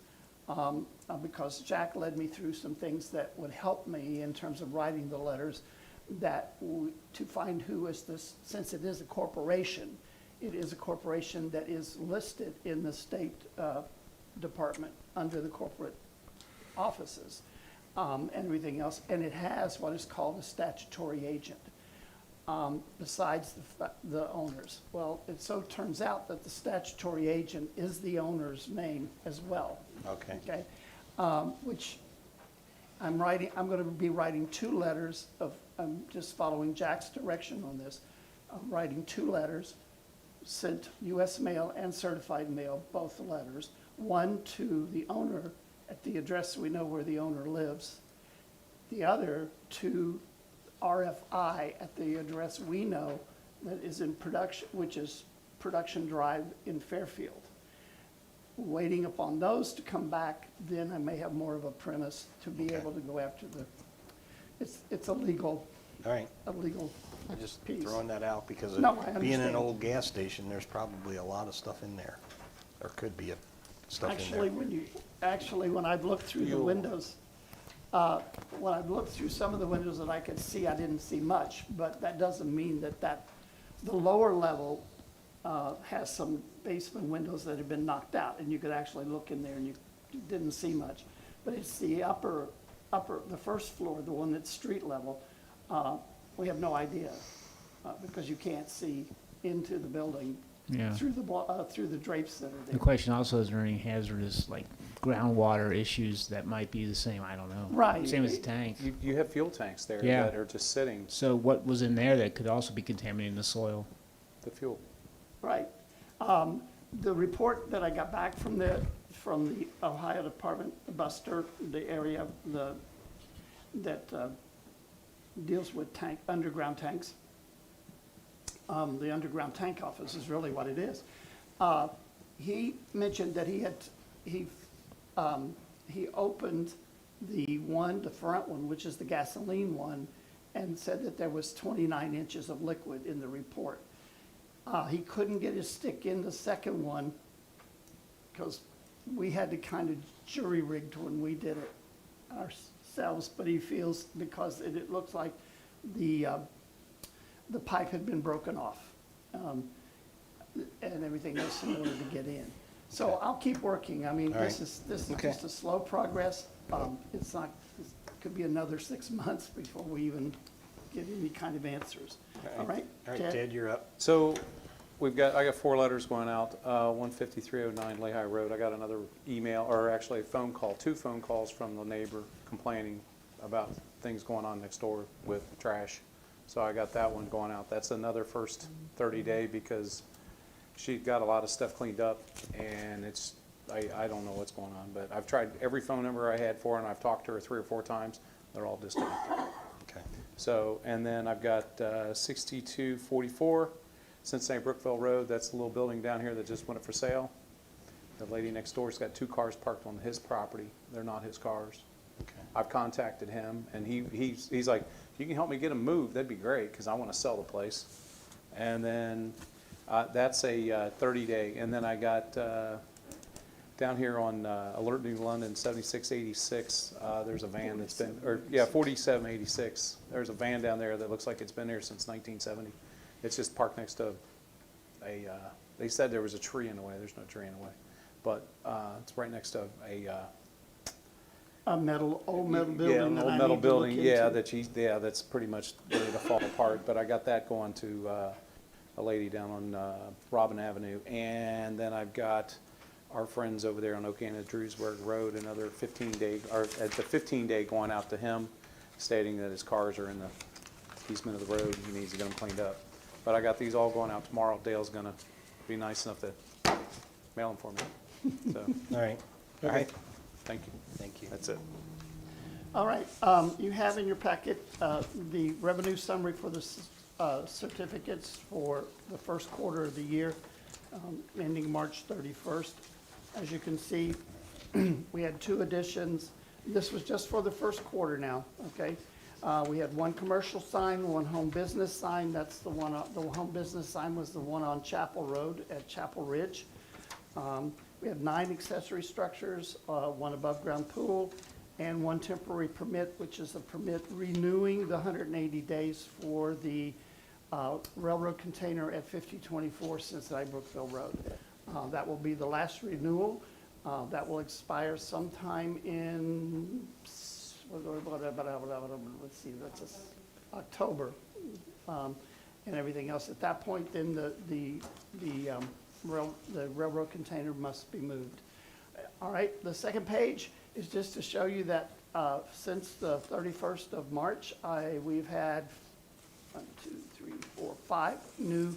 because Jack led me through some things that would help me in terms of writing the letters, to find who is this, since it is a corporation, it is a corporation that is listed in the State Department under the corporate offices, and everything else, and it has what is called a statutory agent, besides the owners. Well, it so turns out that the statutory agent is the owner's name as well. Okay. Okay, which I'm going to be writing 2 letters I'm just following Jack's direction on this. I'm writing 2 letters, sent U.S. mail and certified mail, both letters. One to the owner at the address we know where the owner lives. The other to RFI at the address we know that is in production, which is Production Drive in Fairfield. Waiting upon those to come back, then I may have more of a premise to be Okay. able to go after it's a legal All right. Just piece. throwing that out because No, I being an understand. old gas station, there's probably a lot of stuff in there. Or could be stuff in Actually, there. when I've looked through the windows, when I've looked through some of the windows that I could see, I didn't see much, but that doesn't mean that the lower level has some basement windows that have been knocked out, and you could actually look in there and you didn't see much. But it's the upper, the first floor, the one that's street level, we have no idea, because you can't see into the building Yeah. through the drapes that are The there. question also is there any hazardous, like groundwater issues that might be the same? I don't know. Right. Same as the tank. You have fuel tanks there Yeah. that are just sitting, So what was in there that could also be contaminating the soil? the fuel. Right. The report that I got back from the Ohio Department, Buster, the area, that deals with underground tanks. The underground tank office is really what it is. He mentioned that he opened the front one, which is the gasoline one, and said that there was 29 inches of liquid in the report. He couldn't get his stick in the second one because we had to kind of jury-rigged when we did it ourselves, but he feels because it looks like the pipe had been broken off, and everything else in order to get in. So I'll keep working. I mean, All this right. is Okay. just a slow progress. It could be another 6 months before we even get any kind of answers. All right? All right, Ted, you're up. So I got 4 letters going out, 15309 Lehigh Road. I got another email, or actually a phone call, 2 phone calls from the neighbor complaining about things going on next door with trash. So I got that one going out. That's another first 30-day because she got a lot of stuff cleaned up, and I don't know what's going on. But I've tried every phone number I had for her, and I've talked to her 3 or 4 times. They're all disconnected. Okay. So, and then I've got 6244 Cincinnati Brookville Road. That's the little building down here that just went up for sale. The lady next door's got 2 cars parked on his property. They're not his cars. Okay. I've contacted him, and he's like, you can help me get them moved, that'd be great, because I want to sell the place. And then that's a 30-day. And then I got down here on Alert New London, 7686, there's a van that's been, 4786. There's a van down there that looks like it's been there since 1970. It's just parked next to they said there was a tree in the way. There's no tree in the way. But it's right next to Old metal building yeah, an that old I metal need to look building, yeah, into. that's pretty much ready to fall apart. But I got that going to a lady down on Robin Avenue, and then I've got our friends over there on Okeana Drewsburg Road, another 15-day, or at the 15-day going out to him, stating that his cars are in the easement of the road and he needs to get them cleaned up. But I got these all going out tomorrow. Dale's gonna be nice enough to mail them for me. So, All right. All right. thank you. Thank you. That's it. All right, you have in your packet the revenue summary for the certificates for the first quarter of the year, ending March 31st. As you can see, we had 2 additions. This was just for the first quarter now, okay? We had 1 commercial sign, 1 home business sign. That's the one, the home business sign was the one on Chapel Road at Chapel Ridge. We have 9 accessory structures, 1 above-ground pool, and 1 temporary permit, which is a permit renewing the 180 days for the railroad container at 5024 Cincinnati Brookville Road. That will be the last renewal. That will expire sometime in, let's see, that's October, and everything else. At that point, then the railroad container must be moved. All right, the second page is just to show you that since the 31st of March, we've had 5 new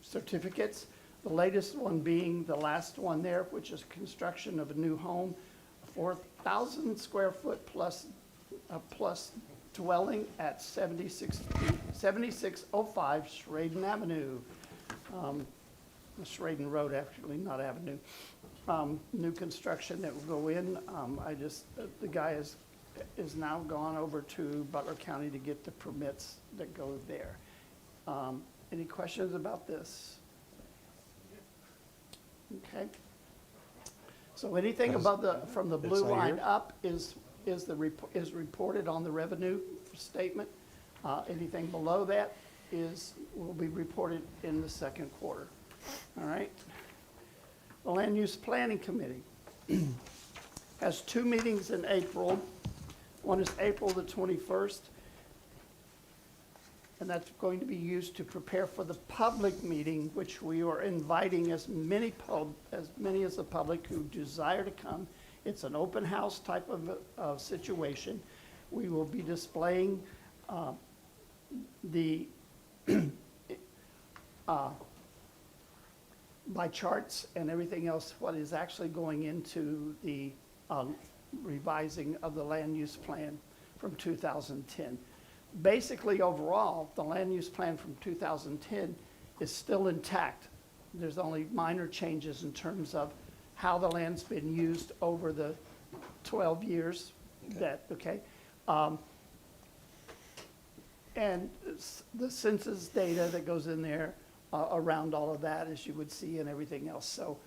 certificates. The latest one being the last one there, which is construction of a new home, 4,000 square foot plus dwelling at 7605 Schraden Avenue. Schraden Road, actually, not Avenue. New construction that will go in. The guy is now gone over to Butler County to get the permits that go there. Any questions about this? Okay. So anything above from the blue That's all line here? up is reported on the revenue statement. Anything below that will be reported in the second quarter. All right. The Land Use Planning Committee has 2 meetings in April. One is April the 21st, and that's going to be used to prepare for the public meeting, which we are inviting as many as the public who desire to come. It's an open house type of situation. We will be displaying by charts and everything else what is actually going into the revising of the land use plan from 2010. Basically, overall, the land use plan from 2010 is still intact. There's only minor changes in terms of how the land's been used over the 12 years and the census data that goes in there around all of that, as you would see, and everything else. So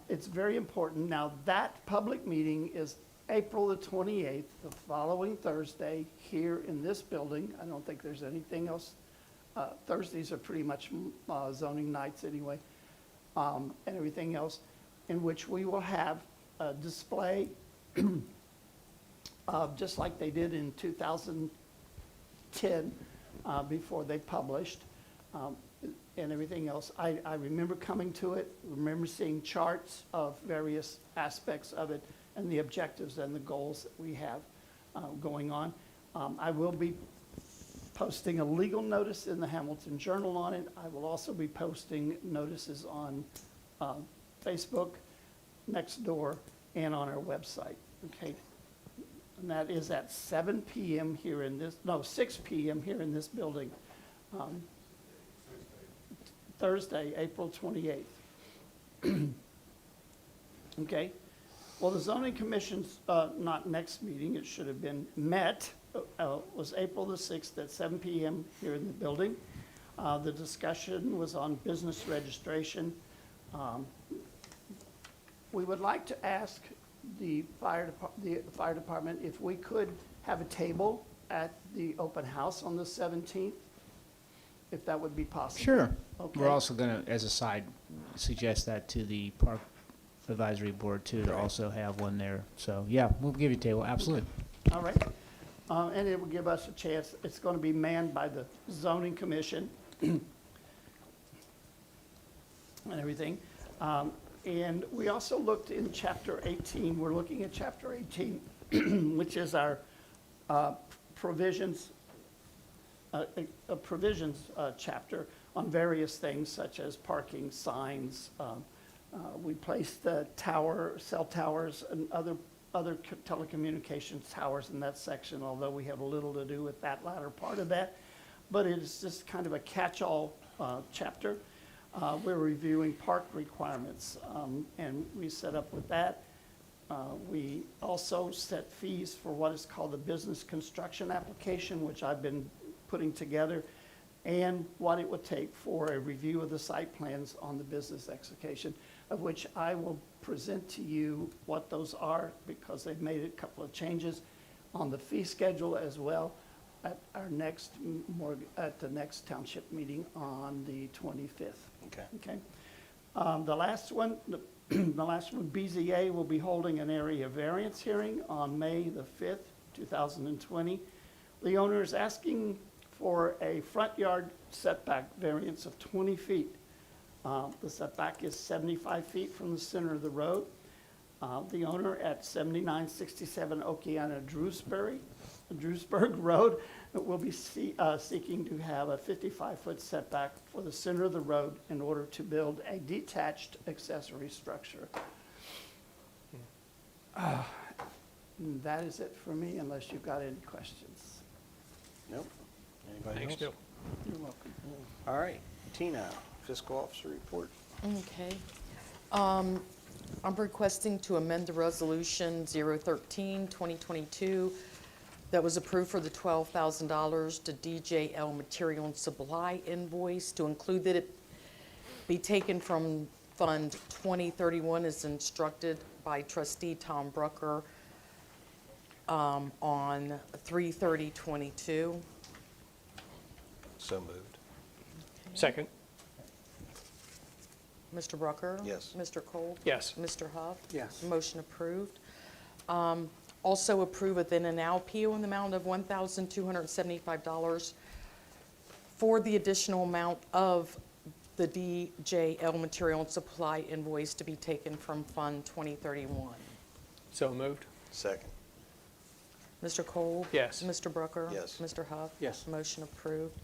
it's very important. Now, that public meeting is April the 28th, the following Thursday, here in this building. I don't think there's anything else. Thursdays are pretty much zoning nights anyway, and everything else, in which we will have a display just like they did in 2010 before they published, and everything else. I remember coming to it, remember seeing charts of various aspects of it and the objectives and the goals that we have going on. I will be posting a legal notice in the Hamilton Journal on it. I will also be posting notices on Facebook, Nextdoor, and on our website, okay? And that is at 7 p.m. here in this, no, 6 p.m. here in this building. Thursday, April 28th. Okay? Well, the zoning commission's, not next meeting, it should have been was April the 6th at 7 p.m. here in the building. The discussion was on business registration. We would like to ask the fire department if we could have a table at the open house on the 17th, if that would be possible. Sure. Okay. We're also going to, as a side, suggest that to the Park Advisory Board too, to also have one there. So, yeah, we'll give you a table, absolutely. All right. And it will give us a chance. It's going to be manned by the zoning commission and everything. And we also looked in Chapter 18. We're looking at Chapter 18, which is our provisions chapter on various things such as parking, signs. We placed the cell towers and other telecommunications towers in that section, although we have a little to do with that latter part of that. But it's just kind of a catch-all chapter. We're reviewing park requirements, and we set up with that. We also set fees for what is called the business construction application, which I've been putting together, and what it would take for a review of the site plans on the business execution. of which I will present to you what those are, because they've made a couple of changes on the fee schedule as well at our next, at the next township meeting on the 25th. Okay. Okay. The last one, the last one, BZA will be holding an area variance hearing on May the 5th, 2020. The owner is asking for a front yard setback variance of 20 feet. The setback is 75 feet from the center of the road. The owner at 7967 Okeana Drewsburg Road will be seeking to have a 55-foot setback for the center of the road in order to build a detached accessory structure. That is it for me, unless you've got any questions. Nope. Anybody Thanks, else? Joe. You're welcome. All right, Tina, fiscal officer report. Okay. I'm requesting to amend the resolution 013-2022 that was approved for the $12,000 to DJL Material and Supply invoice to include that it be taken from Fund 2031 as instructed by Trustee Tom Brucker on 3/30/22. So moved. Second. Mr. Brucker? Yes. Mr. Cole? Yes. Mr. Huff? Yes. Motion approved. Also approve a then and now PO in the amount of $1,275 for the additional amount of the DJL Material and Supply invoice to be taken from Fund 2031. So moved. Second. Mr. Cole? Yes. Mr. Brucker? Yes. Mr. Huff? Yes. Motion approved.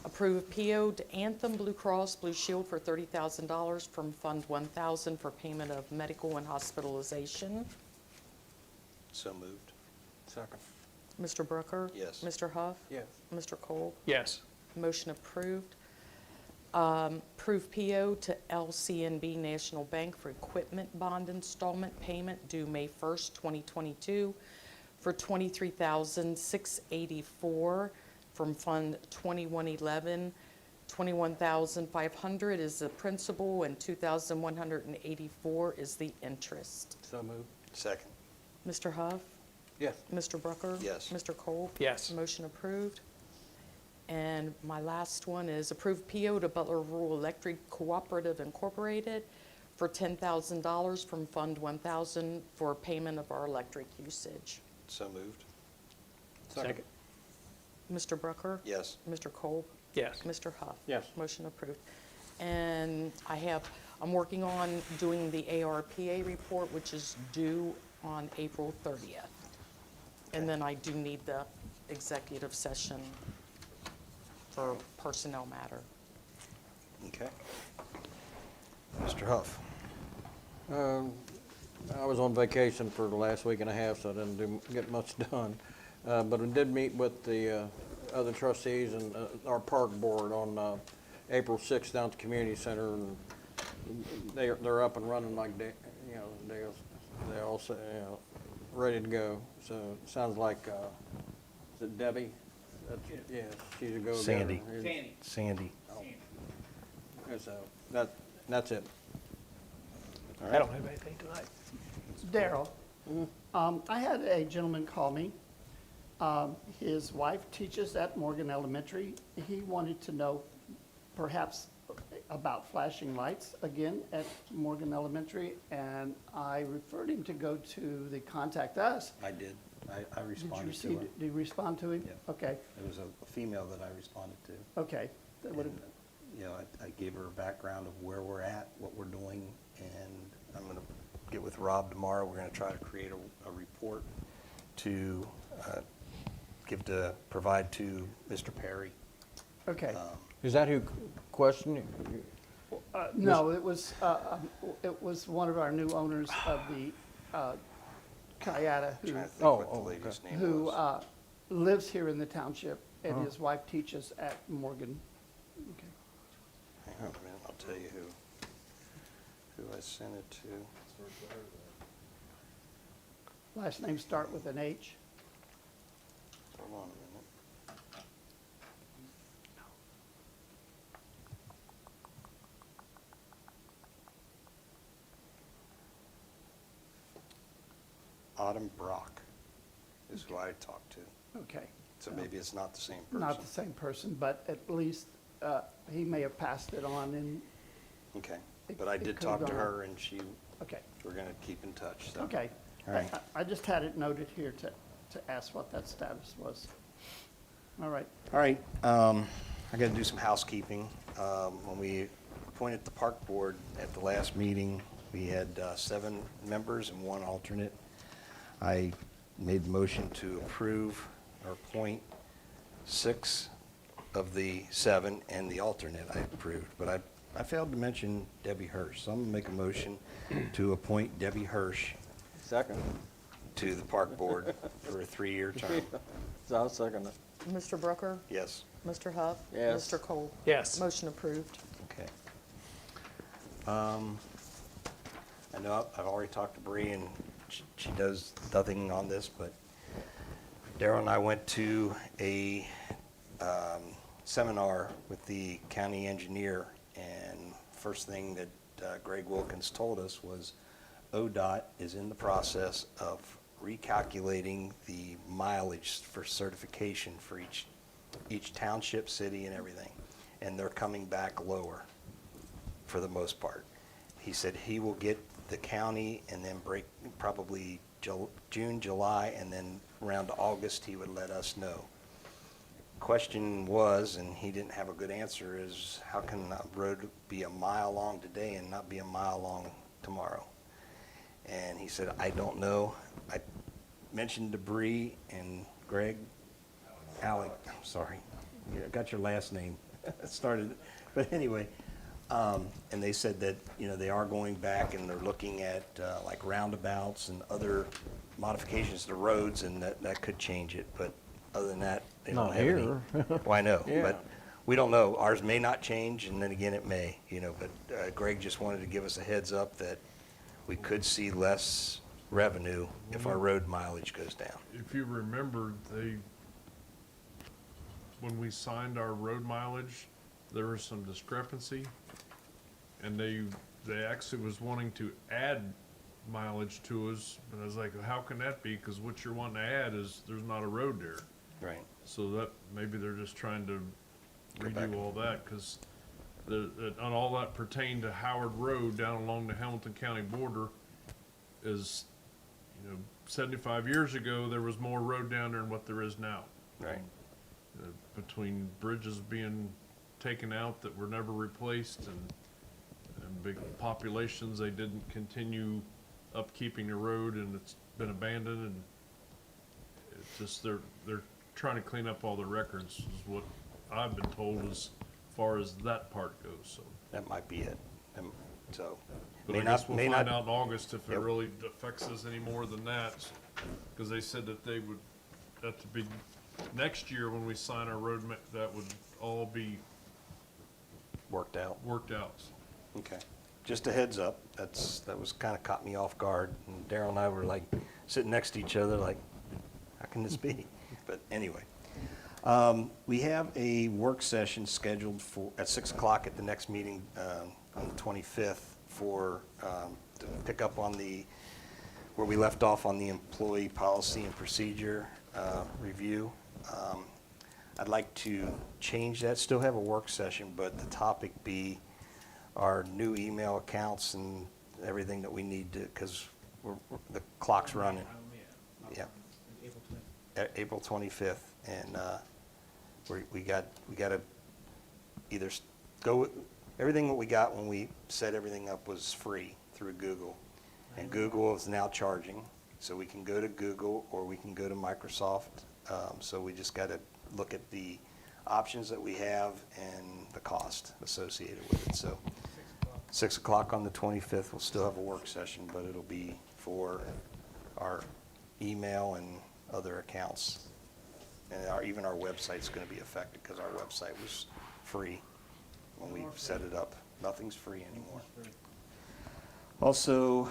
Approve PO to Anthem Blue Cross Blue Shield for $30,000 from Fund 1000 for payment of medical and hospitalization. So moved. Second. Mr. Brucker? Yes. Mr. Huff? Yes. Mr. Cole? Yes. Motion approved. Approve PO to LCNB National Bank for equipment bond installment payment due May 1st, 2022 for $23,684 from Fund 2111. $21,500 is the principal and $2,184 is the interest. So moved. Second. Mr. Huff? Yes. Mr. Brucker? Yes. Mr. Cole? Yes. Motion approved. And my last one is approve PO to Butler Rural Electric Cooperative Incorporated for $10,000 from Fund 1000 for payment of our electric usage. So moved. Second. Mr. Brucker? Yes. Mr. Cole? Yes. Mr. Huff? Yes. Motion approved. And I'm working on doing the ARPA report, which is due on April 30th. And then I do need the executive session for personnel matter. Okay. Mr. Huff. I was on vacation for the last week and a half, so I didn't get much done. But I did meet with the other trustees and our park board on April 6th down at the community center, and they're up and running like they all say, ready to go. So it sounds like is it Debbie? Yeah, she's a go-getter. Sandy. Sandy. Okay, so that's it. I don't have anything tonight. Daryl, I had a gentleman call me. His wife teaches at Morgan Elementary. He wanted to know perhaps about flashing lights again at Morgan Elementary, and I referred him to go to the Contact Us. I did. I Did you responded to see, her. did you respond to him? Yeah. Okay, It was a female that I responded to. okay. That would have, And, I gave her a background of where we're at, what we're doing, and I'm going to get with Rob tomorrow. We're going to try to create a report to provide to Mr. Perry. okay. Is that who questioned you? No, it was one of our new owners of the Kayata I'm trying to think Oh, what the oh, lady's name who was. lives here in the township, and Uh-huh. his wife teaches at Morgan. Okay. Hang on a minute, I'll tell you who I sent it to. Last names start with an H. Hold on a minute. Autumn Brock is who I talked to. Okay. So maybe it's not the same person. Not the same person, but at least he may have passed it on and, Okay, It- but I it did could've talk to gone her, and okay, we're going to keep in touch, so. okay. All right. I just had it noted here to ask what that status was. All right. All right, I got to do some housekeeping. When we appointed the park board at the last meeting, we had 7 members and 1 alternate. I made the motion to approve or appoint 6 of the 7, and the alternate I approved. But I failed to mention Debbie Hirsch, so I'm going to make a motion to appoint Debbie Hirsch Second. to the park board for a 3-year term. I'll second it. Mr. Brooker? Yes. Mr. Huff? Yes. Mr. Cole? Yes. Motion approved. Okay. I know I've already talked to Bree, and she does nothing on this, but Darrell and I went to a seminar with the county engineer, and first thing that Greg Wilkins told us was ODOT is in the process of recalculating the mileage for certification for each township, city, and everything, and they're coming back lower for the most part. He said he will get the county and then break probably June, July, and then around August, he would let us know. Question was, and he didn't have a good answer, is how can a road be a mile long today and not be a mile long tomorrow? And he said, I don't know. I mentioned to Bree and Greg, Alec, I'm sorry, I got your last name started, but anyway, and they said that, they are going back and they're looking at like roundabouts and other modifications to roads, and that could change it, but other than that, they don't Not have any. here. Well, I know, Yeah. but we don't know. Ours may not change, and then again, it may, but Greg just wanted to give us a heads up that we could see less revenue if our road mileage goes down. If you remember, when we signed our road mileage, there was some discrepancy. And they actually was wanting to add mileage to us, and I was like, how can that be? Because what you're wanting to add is, there's not a road there. Right. So that, maybe they're just trying to Go back. redo all that, because on all that pertained to Howard Road down along the Hamilton County border is, 75 years ago, there was more road down there than what there is now. Right. Between bridges being taken out that were never replaced, and big populations, they didn't continue upkeeping the road, and it's been abandoned, and it's just, they're trying to clean up all the records, is what I've been told as far as that part goes, so. That might be it. So, But may I guess not, we'll may find not, out in August if it Yep. really affects us any more than that, because they said that they would, at the big, next year when we sign our road, that would all be worked out. worked out. Okay. Just a heads up. That was kind of caught me off guard. And Darrell and I were like sitting next to each other like, how can this be? But anyway. We have a work session scheduled at 6 o'clock at the next meeting on the 25th to pick up on where we left off on the employee policy and procedure review. I'd like to change that, still have a work session, but the topic be our new email accounts and everything that we need to, because the clock's running. Yeah. April 25th, and we got to either go, everything that we got when we set everything up was free through Google, and Google is now charging, so we can go to Google or we can go to Microsoft, so we just got to look at the options that we have and the cost associated with it. So 6 o'clock on the 25th, we'll still have a work session, but it'll be for our email and other accounts. And even our website's going to be affected because our website was free when we set it up. Nothing's free anymore. Also,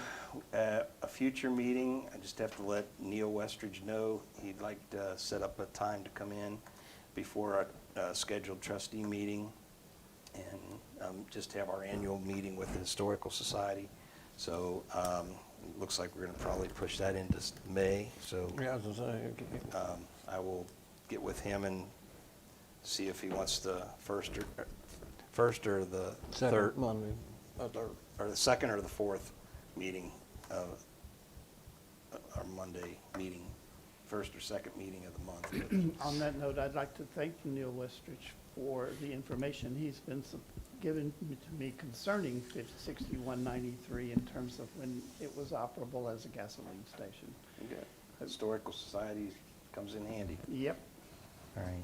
at a future meeting, I just have to let Neil Westridge know he'd like to set up a time to come in before our scheduled trustee meeting and just have our annual meeting with the Historical Society. So it looks like we're going to probably push that into May, so Yeah, as I say, I will get with him and see if he wants the first or the third, second Monday, third. or the second or the fourth meeting of our Monday meeting, first or second meeting of the month. On that note, I'd like to thank Neil Westrich for the information he's been given to me concerning 6193 in terms of when it was operable as a gasoline station. Okay. Historical Society comes in handy. Yep. All right.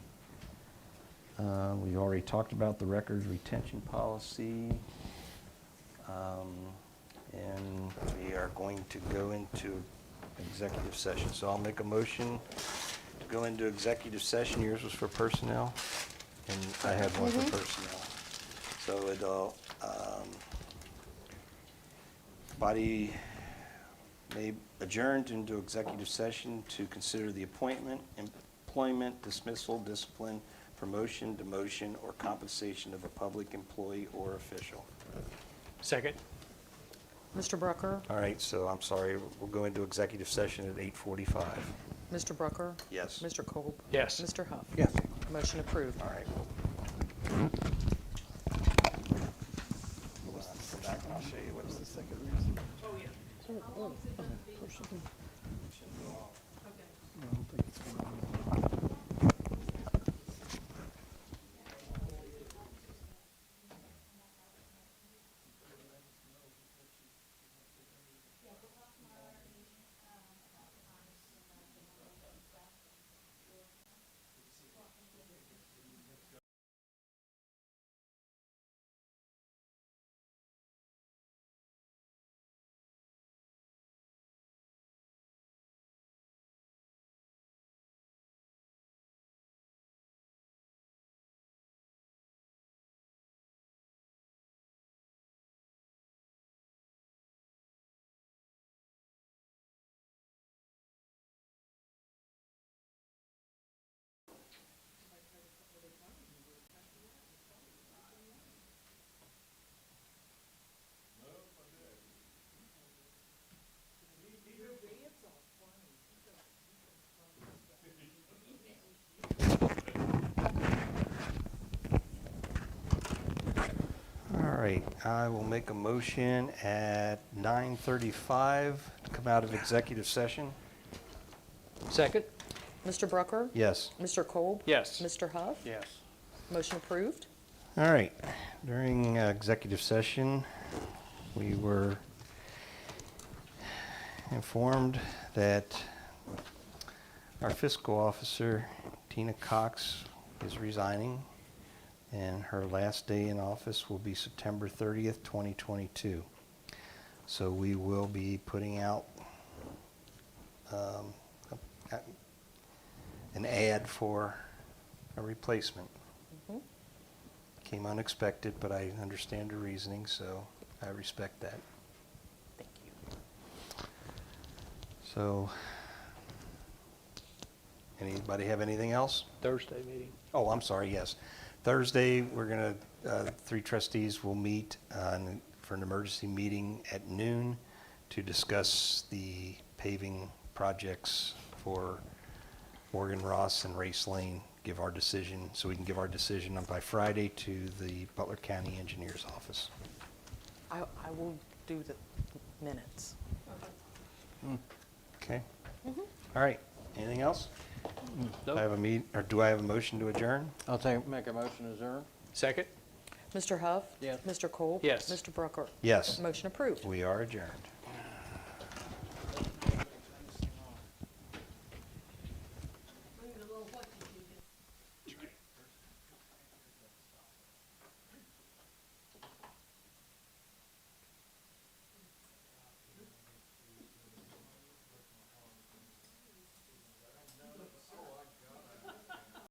We already talked about the records retention policy. And we are going to go into executive session. So I'll make a motion to go into executive session. Yours was for personnel, and I have one for personnel. So it'll, body may adjourn into executive session to consider the appointment, employment, dismissal, discipline, promotion, demotion, or compensation of a public employee or official. Second? Mr. Brucker? All right, so I'm sorry, we'll go into executive session at 8:45. Mr. Brucker? Yes. Mr. Kolb? Yes. Mr. Huff? Yes. Motion approved. All right. Hold on, go back and I'll show you what's the second reason. All right, I will make a motion at 9:35 to come out of executive session. Second? Mr. Brucker? Yes. Mr. Kolb? Yes. Mr. Huff? Yes. Motion approved. All right, during executive session, we were informed that our fiscal officer, Tina Cox, is resigning, and her last day in office will be September 30th, 2022. So we will be putting out an ad for a replacement. Came unexpected, but I understand her reasoning, so I respect that. Thank you. So, anybody have anything else? Thursday meeting. Oh, I'm sorry, yes. Thursday, we're going to, 3 trustees will meet for an emergency meeting at noon to discuss the paving projects for Morgan Ross and Race Lane, give our decision, so we can give our decision by Friday to the Butler County Engineer's Office. I will do the minutes. Okay? All right, anything else? Nope. Do I have a motion to adjourn? I'll make a motion to adjourn. Second? Mr. Huff? Yes. Mr. Kolb? Yes. Mr. Brucker? Yes, Motion approved. we are adjourned.